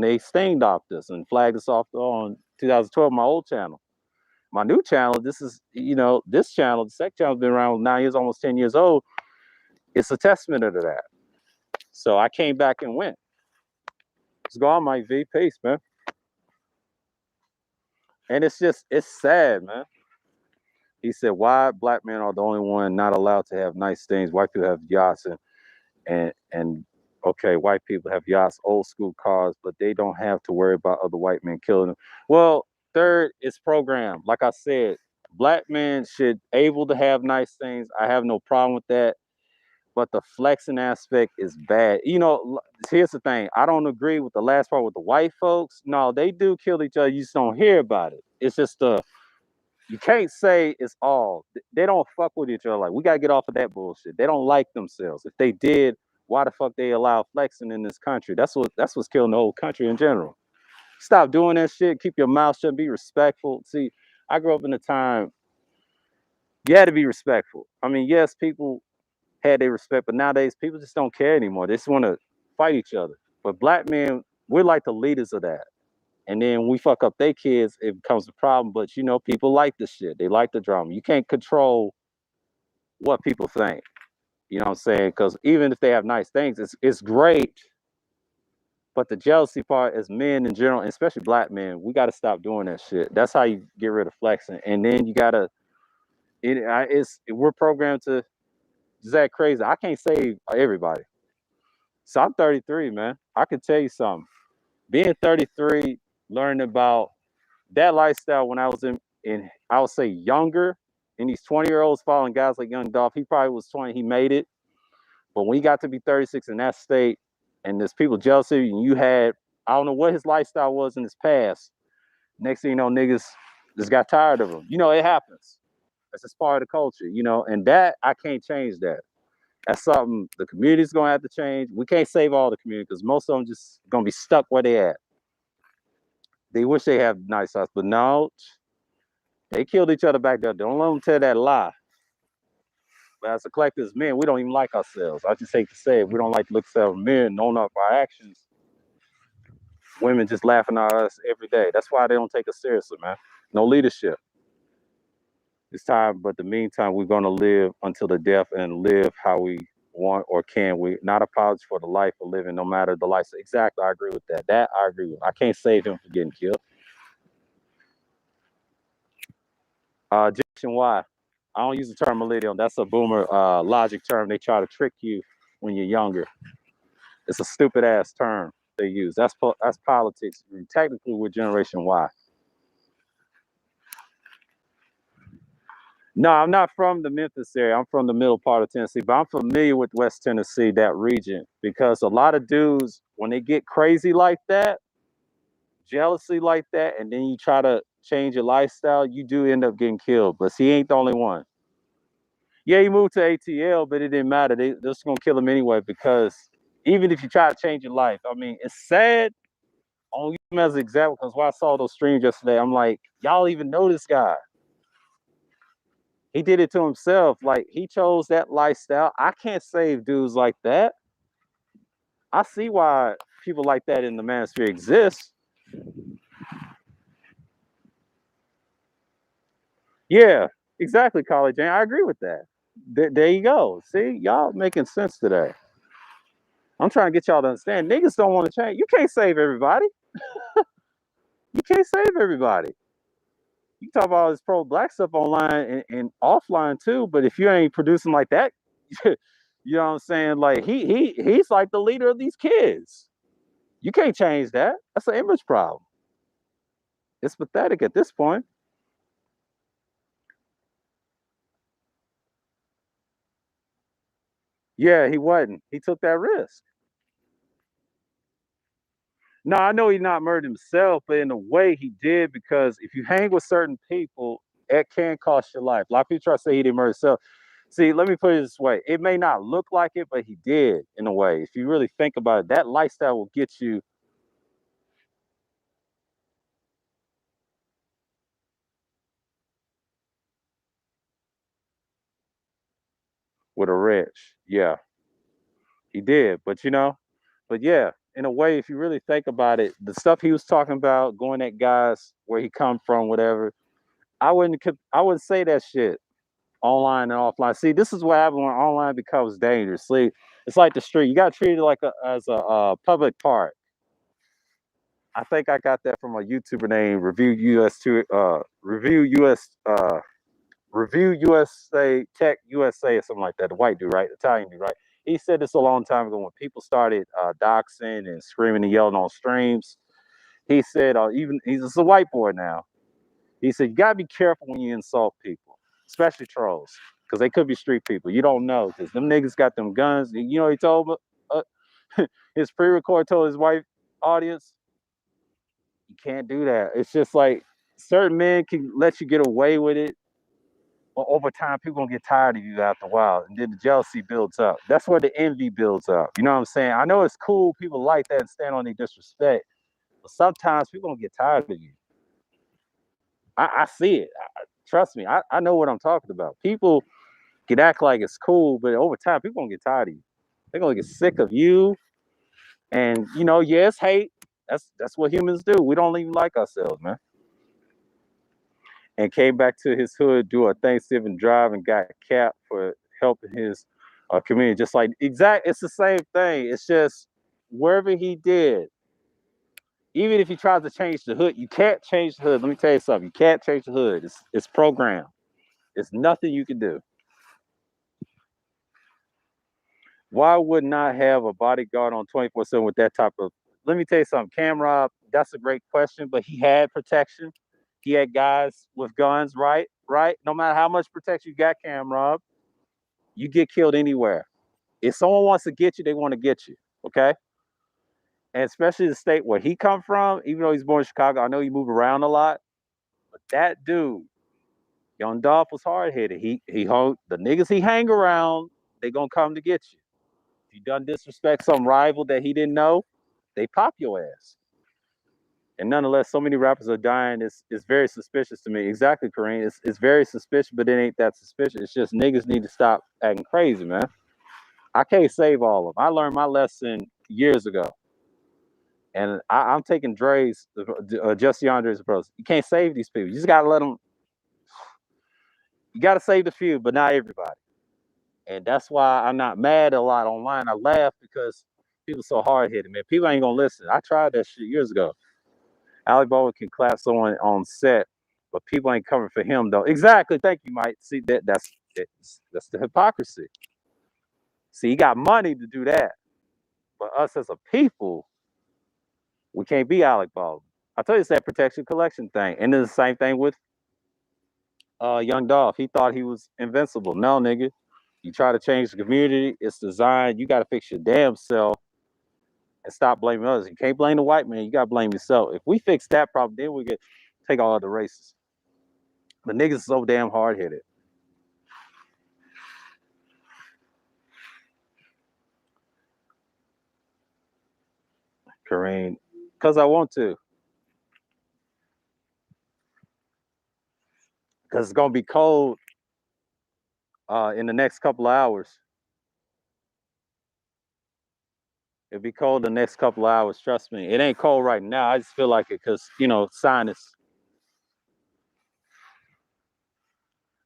they sting docked us and flagged us off on 2012, my old channel. My new channel, this is, this channel, the second channel, has been around 9 years, almost 10 years old. It's a testament to that. So I came back and went. Let's go on, Mike V. Peace, man. And it's sad, man. He said, why black men are the only one not allowed to have nice things? White people have yachts and okay, white people have yachts, old school cars, but they don't have to worry about other white men killing them. Well, third, it's programmed. Like I said, black men should able to have nice things. I have no problem with that. But the flexing aspect is bad. Here's the thing. I don't agree with the last part with the white folks. No, they do kill each other. You just don't hear about it. It's just you can't say it's all. They don't fuck with each other. Like, we got to get off of that bullshit. They don't like themselves. If they did, why the fuck they allow flexing in this country? That's what's killing the whole country in general. Stop doing that shit. Keep your mouth shut. Be respectful. See, I grew up in a time you had to be respectful. I mean, yes, people had their respect, but nowadays people just don't care anymore. They just want to fight each other. But black men, we're like the leaders of that. And then when we fuck up their kids, it becomes a problem. But people like the shit. They like the drama. You can't control what people think. You know what I'm saying? Because even if they have nice things, it's great. But the jealousy part, as men in general, and especially black men, we got to stop doing that shit. That's how you get rid of flexing. And then you gotta, we're programmed to just act crazy. I can't save everybody. So I'm 33, man. I can tell you something. Being 33, learning about that lifestyle when I was in I would say younger, and these 20-year-olds following guys like Young Dolph, he probably was 20, he made it. But when he got to be 36 in that state, and there's people jealous of you, and you had, I don't know what his lifestyle was in his past. Next thing you know, niggas just got tired of him. It happens. That's just part of the culture, and that, I can't change that. That's something the community's gonna have to change. We can't save all the community because most of them just gonna be stuck where they at. They wish they have nice house, but no, they killed each other back there. Don't let them tell that lie. But as a collective as men, we don't even like ourselves. I just hate to say it. We don't like to look at ourselves men, knowing up our actions. Women just laughing at us every day. That's why they don't take us seriously, man. No leadership. It's time, but the meantime, we're gonna live until the death and live how we want or can. We not apologize for the life of living, no matter the life. Exactly, I agree with that. That I agree with. I can't save him for getting killed. Generation Y. I don't use the term millennial. That's a boomer logic term. They try to trick you when you're younger. It's a stupid ass term they use. That's politics. And technically, we're Generation Y. No, I'm not from the Memphis area. I'm from the middle part of Tennessee, but I'm familiar with West Tennessee, that region, because a lot of dudes, when they get crazy like that, jealousy like that, and then you try to change your lifestyle, you do end up getting killed. But he ain't the only one. Yeah, he moved to ATL, but it didn't matter. They're just gonna kill him anyway, because even if you try to change your life, I mean, it's sad. I'll use him as an example because when I saw those streams yesterday, I'm like, y'all even know this guy. He did it to himself. Like, he chose that lifestyle. I can't save dudes like that. I see why people like that in the manosphere exist. Yeah, exactly, College Jane. I agree with that. There you go. See, y'all making sense today. I'm trying to get y'all to understand. Niggas don't want to change. You can't save everybody. You can't save everybody. You talk about all this pro-black stuff online and offline too, but if you ain't producing like that, you know what I'm saying? Like, he's like the leader of these kids. You can't change that. That's an image problem. It's pathetic at this point. Yeah, he wasn't. He took that risk. No, I know he not murdered himself, but in a way he did, because if you hang with certain people, it can cost your life. A lot of people try to say he didn't murder himself. See, let me put it this way. It may not look like it, but he did in a way. If you really think about it, that lifestyle will get you. with a wrench. Yeah, he did. But yeah, in a way, if you really think about it, the stuff he was talking about, going at guys where he come from, whatever, I wouldn't say that shit online and offline. See, this is what happens when online becomes dangerous. See, it's like the street. You got to treat it like as a public park. I think I got that from a YouTuber named Review USA Tech USA or something like that. The white dude, right? Italian dude, right? He said this a long time ago when people started doxing and screaming and yelling on streams. He said, even he's a white boy now. He said, you gotta be careful when you insult people, especially trolls, because they could be street people. You don't know, because them niggas got them guns. You know, he told his pre-record told his white audience, you can't do that. It's just like certain men can let you get away with it, but over time, people gonna get tired of you after a while, and then the jealousy builds up. That's where the envy builds up. You know what I'm saying? I know it's cool, people like that and stand on their disrespect, but sometimes people gonna get tired of you. I see it. Trust me, I know what I'm talking about. People can act like it's cool, but over time, people gonna get tired of you. They're gonna get sick of you, and yes, hate. That's what humans do. We don't even like ourselves, man. And came back to his hood, do a Thanksgiving drive, and got capped for helping his community. Just like it's the same thing. It's just wherever he did, even if he tries to change the hood, you can't change the hood. Let me tell you something. You can't change the hood. It's programmed. It's nothing you can do. Why would not have a bodyguard on 24/7 with that type of? Let me tell you something. Camera, that's a great question, but he had protection. He had guys with guns, right? Right. No matter how much protection you got, camera, you get killed anywhere. If someone wants to get you, they want to get you. Okay. And especially the state where he come from, even though he's born in Chicago, I know he moved around a lot. But that dude, Young Dolph, was hard headed. He hung the niggas he hang around. They gonna come to get you. If you done disrespect some rival that he didn't know, they pop your ass. And nonetheless, so many rappers are dying. It's very suspicious to me. Exactly, Kareem. It's very suspicious, but it ain't that suspicious. It's just niggas need to stop acting crazy, man. I can't save all of them. I learned my lesson years ago. And I'm taking Just Andre's approach. You can't save these people. You just gotta let them. You gotta save the few, but not everybody. And that's why I'm not mad a lot online. I laugh because people so hard headed, man. People ain't gonna listen. I tried that shit years ago. Alec Baldwin can clap someone on set, but people ain't coming for him though. Exactly. Thank you, Mike. See that's the hypocrisy. See, he got money to do that, but us as a people, we can't be Alec Baldwin. I told you it's that protection collection thing, and then the same thing with Young Dolph. He thought he was invincible. No, nigga. You try to change the community, it's designed. You got to fix your damn self and stop blaming others. You can't blame the white man. You got to blame yourself. If we fix that problem, then we get take all other races. The niggas so damn hard headed. Kareem, because I want to. Because it's gonna be cold in the next couple of hours. It'll be cold the next couple of hours. Trust me. It ain't cold right now. I just feel like it because sinus.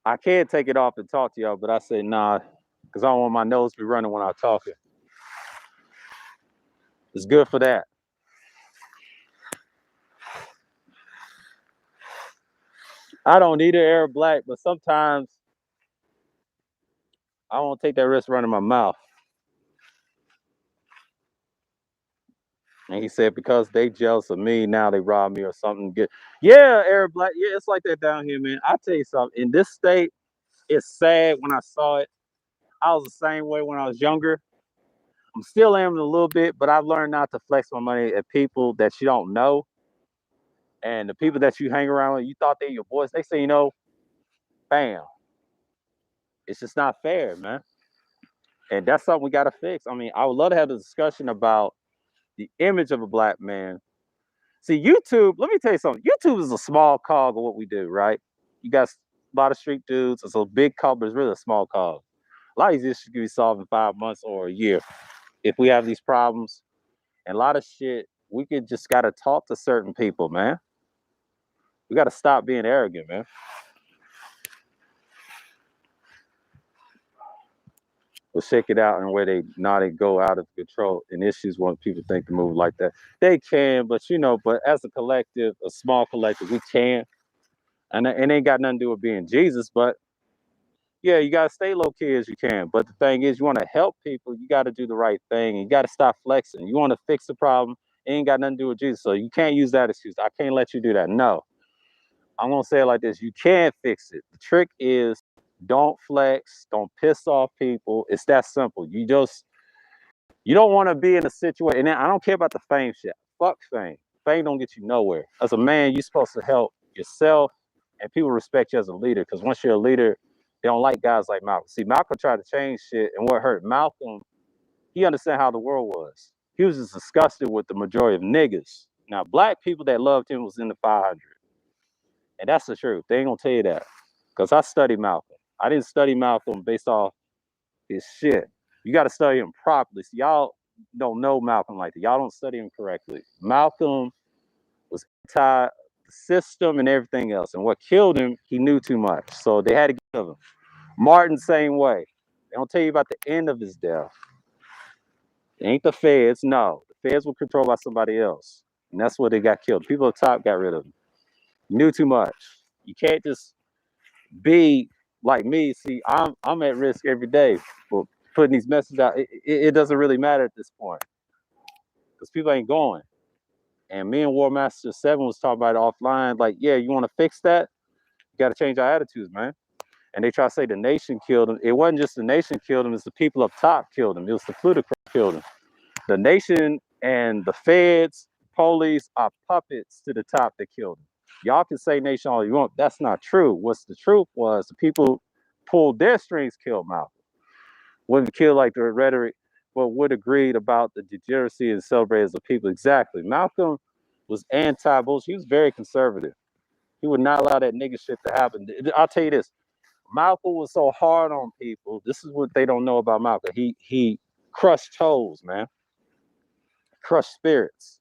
I can take it off and talk to y'all, but I say nah, because I don't want my nose to be running when I'm talking. It's good for that. I don't need an Arab black, but sometimes I won't take that risk running my mouth. And he said because they jealous of me, now they rob me or something. Good. Yeah, Arab black. Yeah, it's like that down here, man. I tell you something. In this state, it's sad when I saw it. I was the same way when I was younger. I'm still am a little bit, but I've learned not to flex my money at people that you don't know. And the people that you hang around with, you thought they're your boys. They say, bam. It's just not fair, man. And that's something we got to fix. I mean, I would love to have a discussion about the image of a black man. See, YouTube, let me tell you something. YouTube is a small cog of what we do, right? You got a lot of street dudes. It's a big cog, but it's really a small cog. A lot of these issues can be solved in 5 months or a year if we have these problems. And a lot of shit, we could just gotta talk to certain people, man. We gotta stop being arrogant, man. We'll shake it out and where they not go out of control and issues when people think to move like that. They can, but but as a collective, a small collective, we can. And it ain't got nothing to do with being Jesus, but yeah, you gotta stay low key as you can. But the thing is, you want to help people, you got to do the right thing. You got to stop flexing. You want to fix the problem, it ain't got nothing to do with Jesus. So you can't use that excuse. I can't let you do that. No, I'm gonna say it like this: you can fix it. The trick is don't flex, don't piss off people. It's that simple. You don't want to be in a situation. And I don't care about the fame shit. Fuck fame. Fame don't get you nowhere. As a man, you're supposed to help yourself, and people respect you as a leader. Because once you're a leader, they don't like guys like Malcolm. See, Malcolm tried to change shit, and what hurt Malcolm, he understand how the world was. He was just disgusted with the majority of niggas. Now, black people that loved him was in the 500. And that's the truth. They ain't gonna tell you that. Because I studied Malcolm. I didn't study Malcolm based off his shit. You got to study him properly. So y'all don't know Malcolm like that. Y'all don't study him correctly. Malcolm was anti the system and everything else. And what killed him, he knew too much. So they had to give him. Martin, same way. They don't tell you about the end of his death. It ain't the feds. No. The feds were controlled by somebody else. And that's where they got killed. People at the top got rid of him. He knew too much. You can't just be like me. See, I'm at risk every day for putting these messages out. It doesn't really matter at this point because people ain't going. And me and War Master 7 was talking about it offline. Like, yeah, you want to fix that? You got to change our attitudes, man. And they try to say the nation killed him. It wasn't just the nation killed him. It's the people up top killed him. It was the plutocrat killed him. The nation and the feds, police are puppets to the top that killed him. Y'all can say nation all you want. That's not true. What's the truth was the people pulled their strings, killed Malcolm. Wouldn't kill like the rhetoric, but would agreed about the degeneracy and celebrate as the people. Exactly. Malcolm was anti-bullshit. He was very conservative. He would not allow that nigga shit to happen. I'll tell you this. Malcolm was so hard on people. This is what they don't know about Malcolm. He crushed toes, man. Crushed spirits.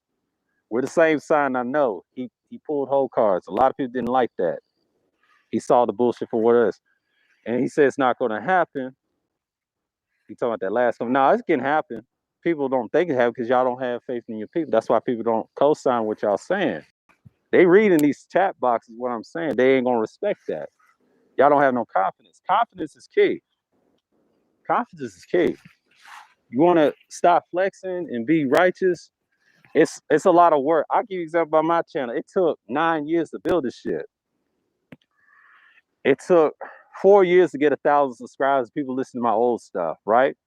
We're the same sign, I know. He pulled whole cards. A lot of people didn't like that. He saw the bullshit for what it is. And he said it's not going to happen. He talking about that last one. No, it can happen. People don't think it happen because y'all don't have faith in your people. That's why people don't co-sign what y'all saying. They read in these chat boxes what I'm saying. They ain't going to respect that. Y'all don't have no confidence. Confidence is key. Confidence is key. You want to stop flexing and be righteous? It's a lot of work. I'll give you an example on my channel. It took 9 years to build this shit. It took 4 years to get 1,000 subscribers. People listen to my old stuff, right?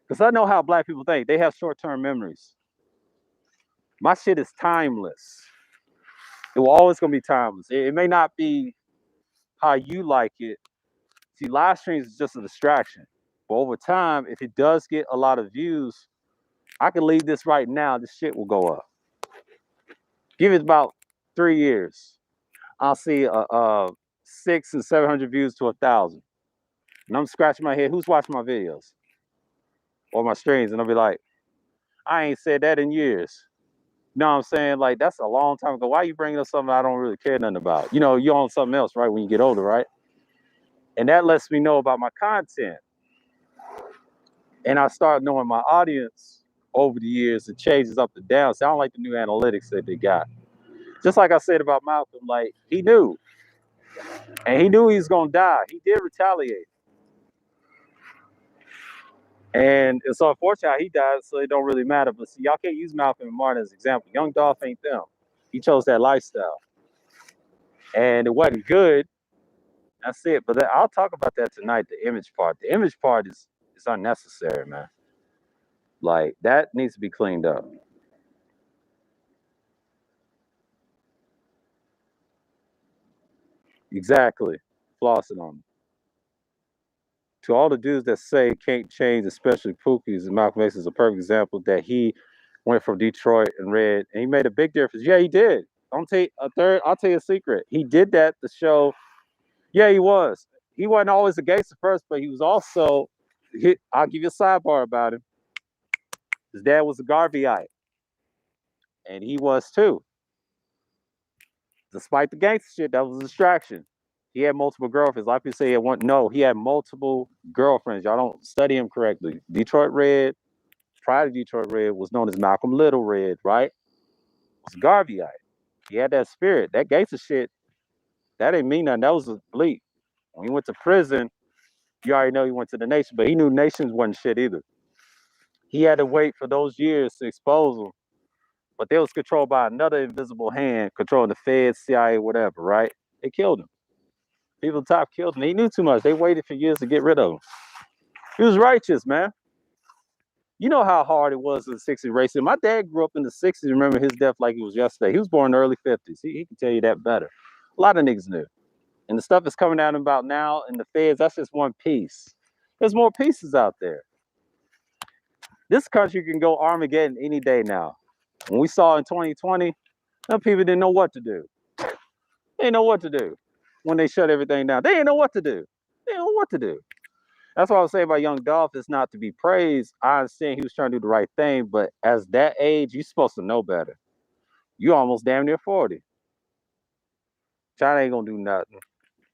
Because I know how black people think. They have short-term memories. My shit is timeless. It will always gonna be timeless. It may not be how you like it. See, live streams is just a distraction. But over time, if it does get a lot of views, I can leave this right now. This shit will go up. Give it about 3 years. I'll see 600 and 700 views to 1,000. And I'm scratching my head. Who's watching my videos or my streams? And I'll be like, I ain't said that in years. You know what I'm saying? Like, that's a long time ago. Why are you bringing up something I don't really care nothing about? You're on something else, right? When you get older, right? And that lets me know about my content. And I start knowing my audience over the years. It changes up and down. So I don't like the new analytics that they got. Just like I said about Malcolm, like, he knew. And he knew he was going to die. He did retaliate. And it's unfortunate how he died, so it don't really matter. But see, y'all can't use Malcolm and Martin as an example. Young Dolph ain't them. He chose that lifestyle. And it wasn't good. That's it. But I'll talk about that tonight, the image part. The image part is unnecessary, man. Like, that needs to be cleaned up. Exactly. Flossing on them. To all the dudes that say can't change, especially Pookie's, and Malcolm X is a perfect example that he went from Detroit and read, and he made a big difference. Yeah, he did. I'll tell you a secret. He did that to show, yeah, he was. He wasn't always a gangster first, but he was also I'll give you a sidebar about him. His dad was a Garveyite, and he was too. Despite the gangster shit, that was a distraction. He had multiple girlfriends. Like you say, he had one. No, he had multiple girlfriends. Y'all don't study him correctly. Detroit Red, prior to Detroit Red, was known as Malcolm Little Red, right? It was Garveyite. He had that spirit. That gangster shit, that ain't mean nothing. That was a bleak. When he went to prison, you already know he went to the nation, but he knew nations wasn't shit either. He had to wait for those years to expose them. But they was controlled by another invisible hand, controlling the Fed, CIA, whatever, right? They killed him. People at the top killed him. He knew too much. They waited for years to get rid of him. He was righteous, man. You know how hard it was in the 60s racing. My dad grew up in the 60s. Remember his death like it was yesterday. He was born in the early 50s. He can tell you that better. A lot of niggas knew. And the stuff that's coming out about now in the feds, that's just one piece. There's more pieces out there. This country can go Armageddon any day now. When we saw in 2020, some people didn't know what to do. They didn't know what to do when they shut everything down. They didn't know what to do. They didn't know what to do. That's what I was saying about Young Dolph is not to be praised. I understand he was trying to do the right thing, but as that age, you're supposed to know better. You almost damn near 40. China ain't gonna do nothing.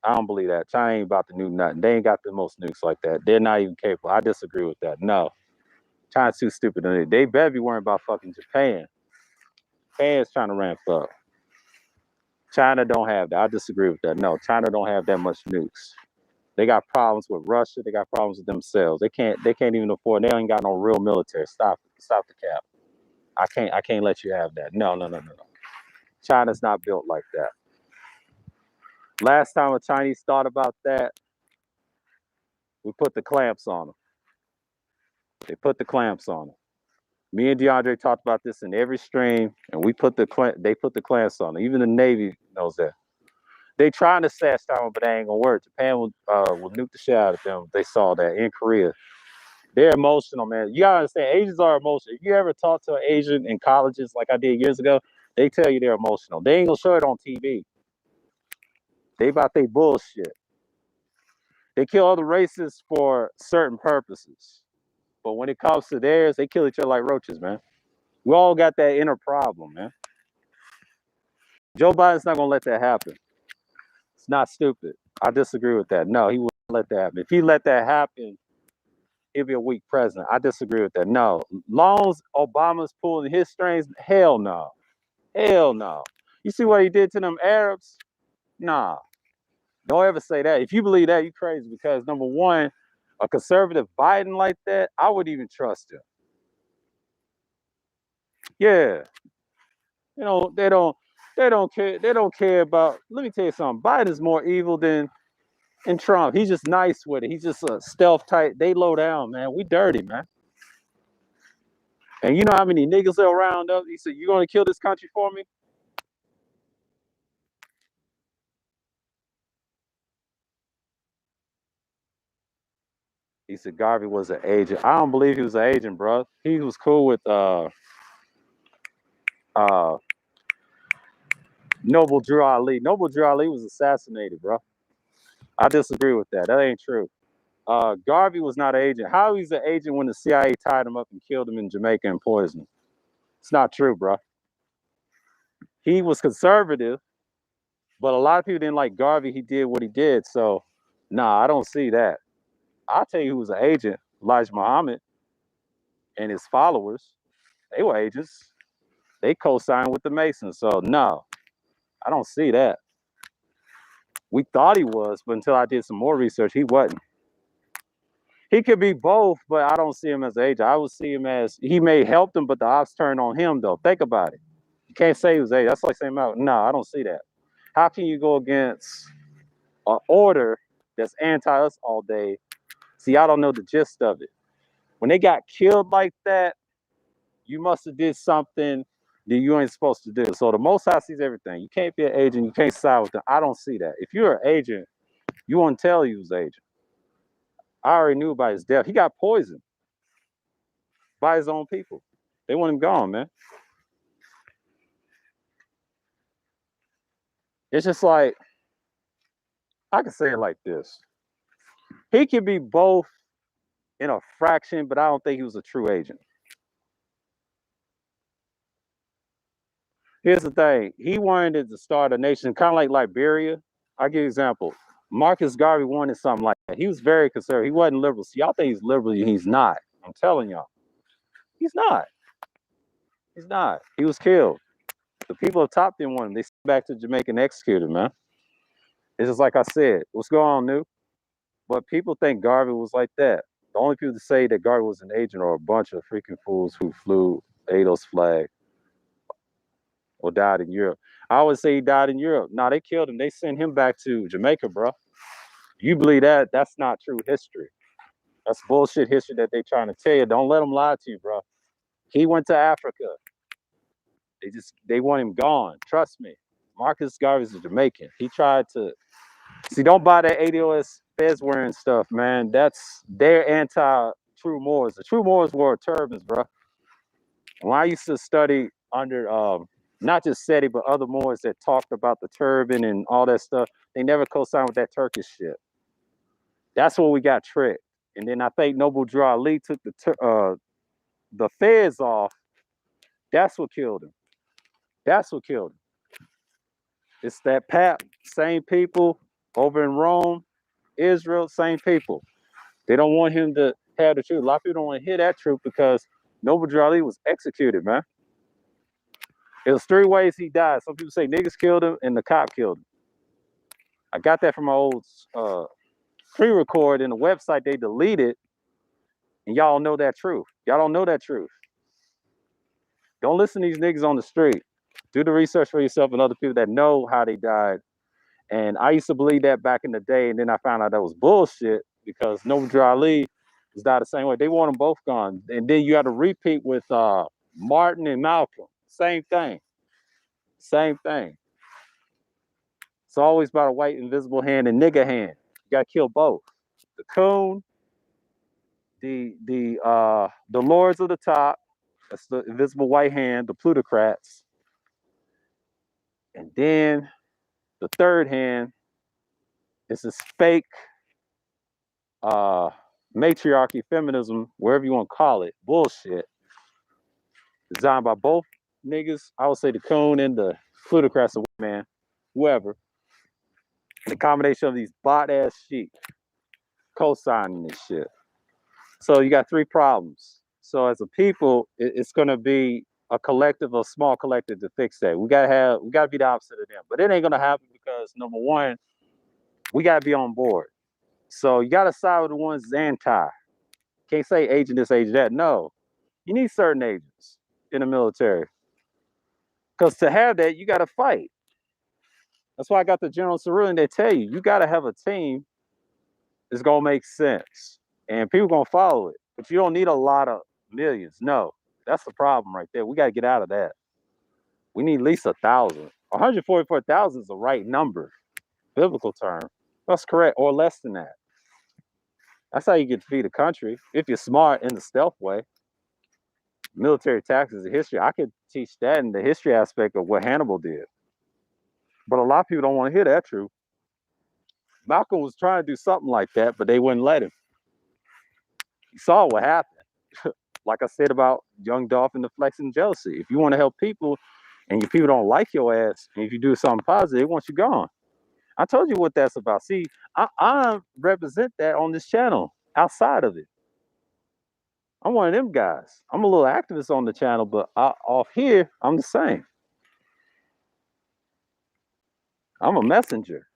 I don't believe that. China ain't about to do nothing. They ain't got the most nukes like that. They're not even capable. I disagree with that. No. China's too stupid. They better be worrying about fucking Japan. Japan's trying to ramp up. China don't have that. I disagree with that. No, China don't have that much nukes. They got problems with Russia. They got problems with themselves. They can't even afford. They ain't got no real military. Stop it. Stop the cap. I can't let you have that. No, no, no, no, no. China's not built like that. Last time a Chinese thought about that, we put the clamps on them. They put the clamps on them. Me and DeAndre talked about this in every stream, and they put the clamps on them. Even the Navy knows that. They trying to sash down, but they ain't gonna work. Japan will nuke the shit out of them. They saw that in Korea. They're emotional, man. You gotta understand, Asians are emotional. If you ever talk to an Asian in colleges like I did years ago, they tell you they're emotional. They ain't gonna show it on TV. They about they bullshit. They kill other races for certain purposes. But when it comes to theirs, they kill each other like roaches, man. We all got that inner problem, man. Joe Biden's not gonna let that happen. It's not stupid. I disagree with that. No, he wouldn't let that happen. If he let that happen, he'll be a weak president. I disagree with that. No. Long as Obama's pulling his strings, hell no. Hell no. You see what he did to them Arabs? Nah. Don't ever say that. If you believe that, you're crazy because number one, a conservative Biden like that, I wouldn't even trust him. Yeah. You know, they don't care about, let me tell you something. Biden's more evil than Trump. He's just nice with it. He's just a stealth type. They low down, man. We dirty, man. And you know how many niggas they'll round up? He said, you gonna kill this country for me? He said Garvey was an agent. I don't believe he was an agent, bro. He was cool with uh Noble Drew Ali. Noble Drew Ali was assassinated, bro. I disagree with that. That ain't true. Garvey was not an agent. How he's an agent when the CIA tied him up and killed him in Jamaica and poisoned him? It's not true, bro. He was conservative, but a lot of people didn't like Garvey. He did what he did. So, nah, I don't see that. I'll tell you who was an agent. Elijah Muhammad and his followers. They were agents. They co-signed with the Masons. So, no, I don't see that. We thought he was, but until I did some more research, he wasn't. He could be both, but I don't see him as an agent. I would see him as he may help them, but the ops turned on him, though. Think about it. You can't say he was an agent. That's like saying, no, I don't see that. How can you go against an order that's anti us all day? See, I don't know the gist of it. When they got killed like that, you must have did something that you ain't supposed to do. So the Most High sees everything. You can't be an agent. You can't side with them. I don't see that. If you're an agent, you won't tell he was an agent. I already knew about his death. He got poisoned by his own people. They want him gone, man. It's just like, I can say it like this. He could be both in a fraction, but I don't think he was a true agent. Here's the thing. He wanted to start a nation, kind of like Liberia. I'll give you an example. Marcus Garvey wanted something like that. He was very conservative. He wasn't liberal. So y'all think he's liberal. He's not. I'm telling y'all. He's not. He's not. He was killed. The people up top didn't want him. They sent him back to Jamaica and executed, man. It's just like I said. What's going on, New? But people think Garvey was like that. The only people to say that Garvey was an agent are a bunch of freaking fools who flew ADOS flag or died in Europe. I always say he died in Europe. No, they killed him. They sent him back to Jamaica, bro. You believe that? That's not true history. That's bullshit history that they trying to tell you. Don't let them lie to you, bro. He went to Africa. They want him gone. Trust me. Marcus Garvey's a Jamaican. He tried to see. Don't buy that ADOS fez wearing stuff, man. They're anti-true Moors. The true Moors wore turbans, bro. When I used to study under not just SETI, but other Moors that talked about the turban and all that stuff, they never co-signed with that Turkish shit. That's where we got tricked. And then I think Noble Drew Ali took the fez off. That's what killed him. That's what killed him. It's that pap, same people over in Rome, Israel, same people. They don't want him to have the truth. A lot of people don't want to hear that truth because Noble Drew Ali was executed, man. It was 3 ways he died. Some people say niggas killed him and the cop killed him. I got that from my old pre-record in the website they deleted, and y'all know that truth. Y'all don't know that truth. Don't listen to these niggas on the street. Do the research for yourself and other people that know how they died. And I used to believe that back in the day, and then I found out that was bullshit because Noble Drew Ali was died the same way. They want them both gone. And then you got to repeat with Martin and Malcolm. Same thing. Same thing. It's always about a white invisible hand and nigga hand. You got to kill both. The coon, the lords of the top. That's the invisible white hand, the plutocrats. And then the third hand is this fake matriarchy, feminism, wherever you want to call it, bullshit, designed by both niggas. I would say the coon and the plutocrats, the man, whoever. The combination of these bot ass sheep co-signing this shit. So you got 3 problems. So as a people, it's going to be a collective, a small collective to fix that. We gotta be the opposite of them. But it ain't gonna happen because number one, we gotta be on board. So you gotta side with the ones anti. Can't say agent this, agent that. No, you need certain agents in the military. Because to have that, you gotta fight. That's why I got the General Cerulean. They tell you, you gotta have a team that's gonna make sense. And people gonna follow it. But you don't need a lot of millions. No. That's the problem right there. We gotta get out of that. We need at least 1,000. 144,000 is the right number, biblical term. That's correct, or less than that. That's how you get to feed a country if you're smart in the stealth way. Military tactics of history. I could teach that in the history aspect of what Hannibal did. But a lot of people don't want to hear that truth. Malcolm was trying to do something like that, but they wouldn't let him. You saw what happened. Like I said about young Dolphin, the flex and jealousy. If you want to help people and your people don't like your ass, and if you do something positive, they want you gone. I told you what that's about. See, I represent that on this channel outside of it. I'm one of them guys. I'm a little activist on the channel, but off here, I'm the same. I'm a messenger.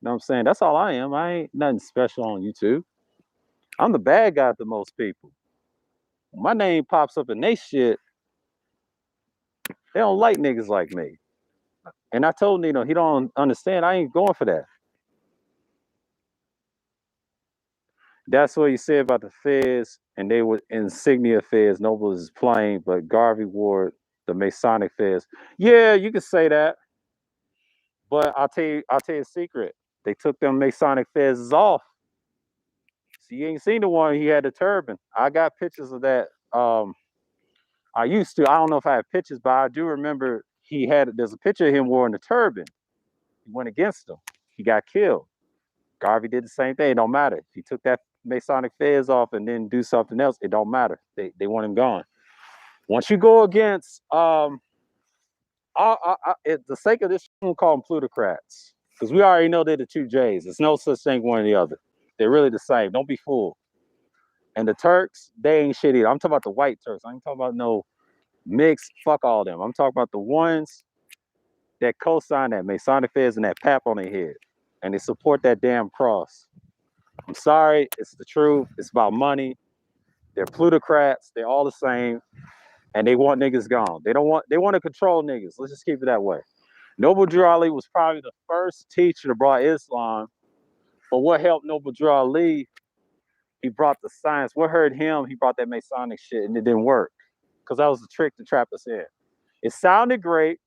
You know what I'm saying? That's all I am. I ain't nothing special on YouTube. I'm the bad guy to most people. When my name pops up in they shit, they don't like niggas like me. And I told Nino, he don't understand. I ain't going for that. That's what you said about the feds, and they were insignia feds. Noble is plain, but Garvey wore the Masonic feds. Yeah, you could say that. But I'll tell you a secret. They took them Masonic feds off. So you ain't seen the one he had the turban. I got pictures of that. I used to. I don't know if I have pictures, but I do remember there's a picture of him wearing the turban. He went against them. He got killed. Garvey did the same thing. It don't matter. He took that Masonic feds off and then do something else, it don't matter. They want him gone. Once you go against the sake of this, I'm gonna call them plutocrats because we already know they're the two J's. There's no such thing one or the other. They're really the same. Don't be fooled. And the Turks, they ain't shit either. I'm talking about the white Turks. I ain't talking about no mixed. Fuck all them. I'm talking about the ones that co-sign that Masonic feds and that pap on their head, and they support that damn cross. I'm sorry, it's the truth. It's about money. They're plutocrats. They're all the same, and they want niggas gone. They want to control niggas. Let's just keep it that way. Noble Drew Ali was probably the first teacher to brought Islam, but what helped Noble Drew Ali? He brought the science. What hurt him? He brought that Masonic shit, and it didn't work because that was the trick to trap us in. It sounded great.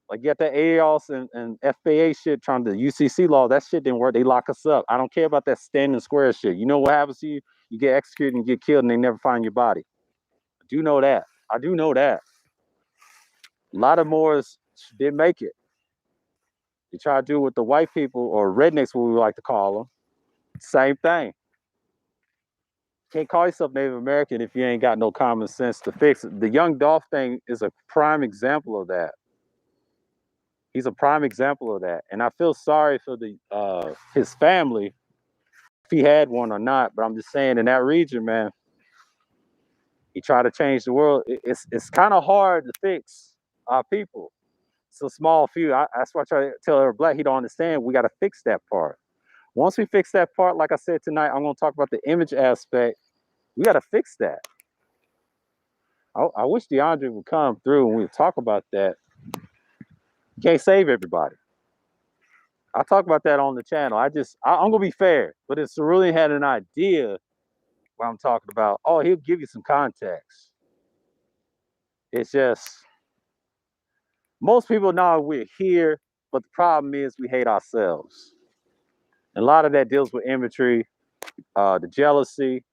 Like, you got that AAOS and FAA shit trying to UCC law. That shit didn't work. They lock us up. I don't care about that standing square shit. You know what happens to you? You get executed and get killed and they never find your body. I do know that. I do know that. A lot of Moors didn't make it. You try to do with the white people or rednecks, what we like to call them. Same thing. Can't call yourself Native American if you ain't got no common sense to fix it. The Young Dolph thing is a prime example of that. He's a prime example of that. And I feel sorry for his family, if he had one or not. But I'm just saying, in that region, man, he tried to change the world. It's kind of hard to fix our people. It's a small few. That's why I try to tell her black, he don't understand. We got to fix that part. Once we fix that part, like I said tonight, I'm going to talk about the image aspect. We got to fix that. I wish DeAndre would come through and we'd talk about that. You can't save everybody. I'll talk about that on the channel. I'm going to be fair, but if Cerulean had an idea what I'm talking about, oh, he'll give you some context. It's just, most people know we're here, but the problem is we hate ourselves. And a lot of that deals with imagery, the jealousy,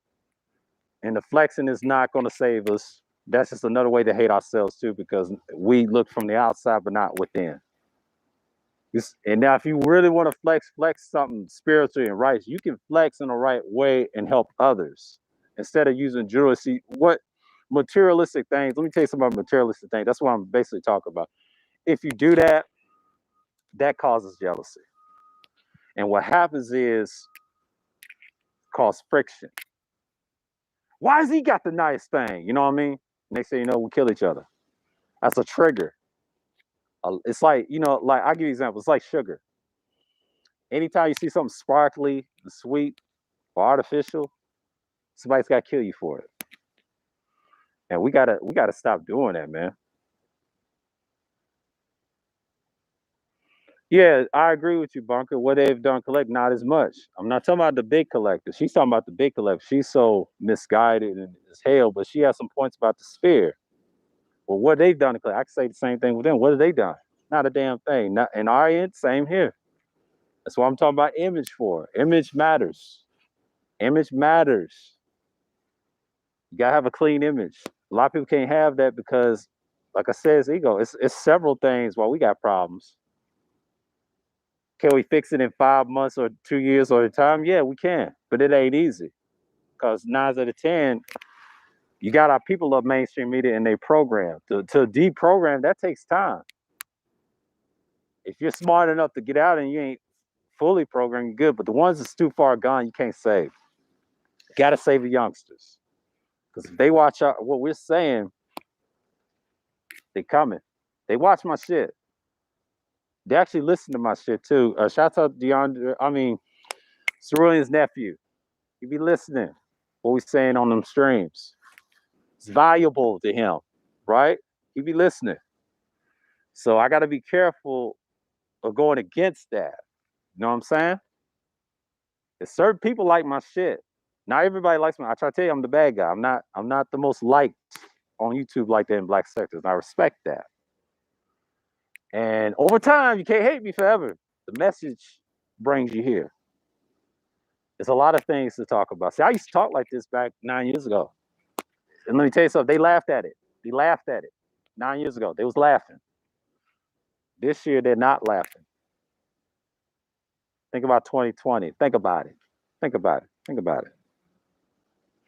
and the flexing is not going to save us. That's just another way to hate ourselves too, because we look from the outside, but not within. And now if you really want to flex something spiritually and right, you can flex in the right way and help others instead of using jewelry. See, what materialistic things, let me tell you something about materialistic things. That's what I'm basically talking about. If you do that, that causes jealousy. And what happens is cause friction. Why has he got the nice thing? You know what I mean? Next thing you know, we kill each other. That's a trigger. It's like, like I'll give you an example. It's like sugar. Anytime you see something sparkly and sweet or artificial, somebody's got to kill you for it. And we gotta stop doing that, man. Yeah, I agree with you, Bunker. What they've done collect, not as much. I'm not talking about the big collectors. She's talking about the big collectors. She's so misguided and as hell, but she has some points about the sphere. Well, what they've done to collect, I can say the same thing with them. What have they done? Not a damn thing. Not in our end, same here. That's what I'm talking about image for. Image matters. Image matters. You gotta have a clean image. A lot of people can't have that because, like I said, it's ego. It's several things why we got problems. Can we fix it in 5 months or 2 years or a time? Yeah, we can, but it ain't easy. Because 9 out of 10, you got our people of mainstream media and they program. To deprogram, that takes time. If you're smart enough to get out and you ain't fully programmed, you're good. But the ones that's too far gone, you can't save. You got to save the youngsters. Because if they watch out what we're saying, they coming. They watch my shit. They actually listen to my shit too. Shout out to DeAndre, Cerulean's nephew. He be listening what we saying on them streams. It's valuable to him, right? He be listening. So I got to be careful of going against that. You know what I'm saying? There's certain people like my shit. Not everybody likes me. I try to tell you I'm the bad guy. I'm not the most liked on YouTube like that in black sectors. And I respect that. And over time, you can't hate me forever. The message brings you here. There's a lot of things to talk about. See, I used to talk like this back 9 years ago. And let me tell you something, they laughed at it. They laughed at it 9 years ago. They was laughing. This year, they're not laughing. Think about 2020. Think about it. Think about it. Think about it.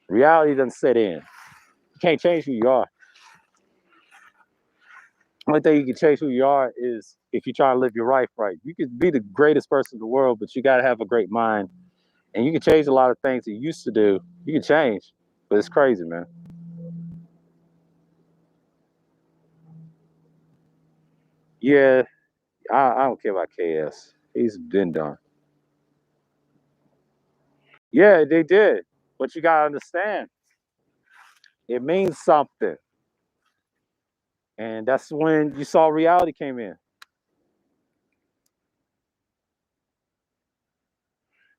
Reality doesn't set in. You can't change who you are. Only thing you can change who you are is if you try to live your life right. You could be the greatest person in the world, but you got to have a great mind. And you can change a lot of things you used to do. You can change, but it's crazy, man. Yeah, I don't care about KS. He's been done. Yeah, they did. But you got to understand, it means something. And that's when you saw reality came in.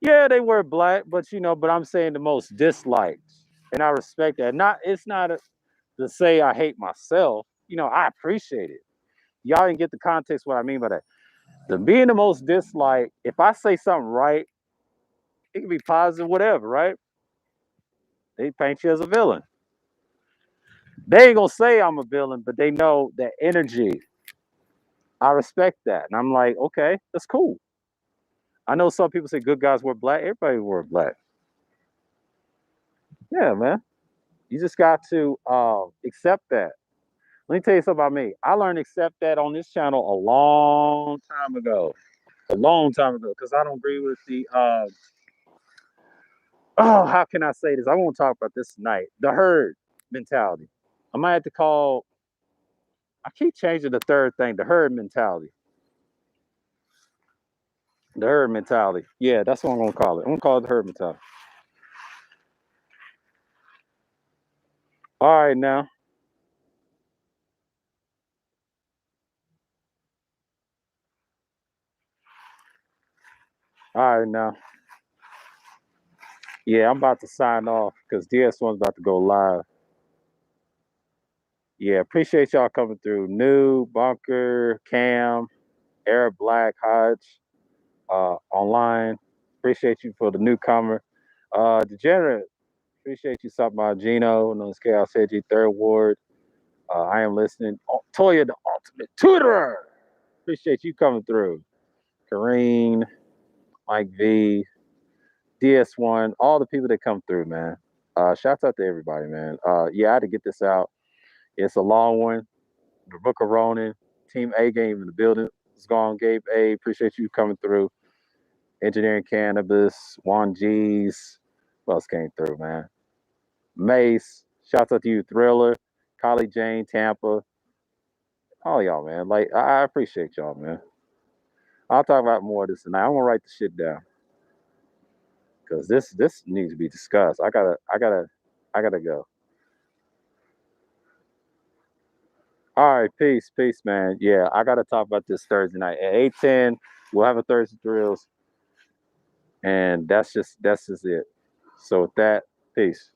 Yeah, they were black, but but I'm saying the most disliked. And I respect that. It's not to say I hate myself. I appreciate it. Y'all didn't get the context what I mean by that. The being the most disliked, if I say something right, it can be positive, whatever, right? They paint you as a villain. They ain't gonna say I'm a villain, but they know that energy. I respect that. And I'm like, okay, that's cool. I know some people say good guys wear black. Everybody wear black. Yeah, man. You just got to accept that. Let me tell you something about me. I learned to accept that on this channel a long time ago. A long time ago. Because I don't agree with the oh, how can I say this? I won't talk about this tonight. The herd mentality. I might have to call, I keep changing the third thing, the herd mentality. The herd mentality. Yeah, that's what I'm gonna call it. I'm gonna call it the herd mentality. All right now. All right now. Yeah, I'm about to sign off because DS1's about to go live. Yeah, appreciate y'all coming through. New, Bunker, Cam, Arab Black, Hodge, online. Appreciate you for the newcomer. Degenerate, appreciate you stopping by. Gino, known as Chaos Edgy, Third Ward. I am listening. Oh, Toya, the ultimate tutor. Appreciate you coming through. Kareen, Mike V, DS1, all the people that come through, man. Shouts out to everybody, man. Yeah, I had to get this out. It's a long one. The Book of Ronin, Team A game in the building. It's gone. Gabe A, appreciate you coming through. Engineering Cannabis, Juan G's. What else came through, man? Mace, shouts out to you, Thriller, Collie Jane, Tampa. All y'all, man. Like, I appreciate y'all, man. I'll talk about more of this tonight. I'm gonna write the shit down because this needs to be discussed. I gotta go. All right, peace, man. Yeah, I gotta talk about this Thursday night at 8:10. We'll have a Thursday Thrills, and that's just it. So with that, peace.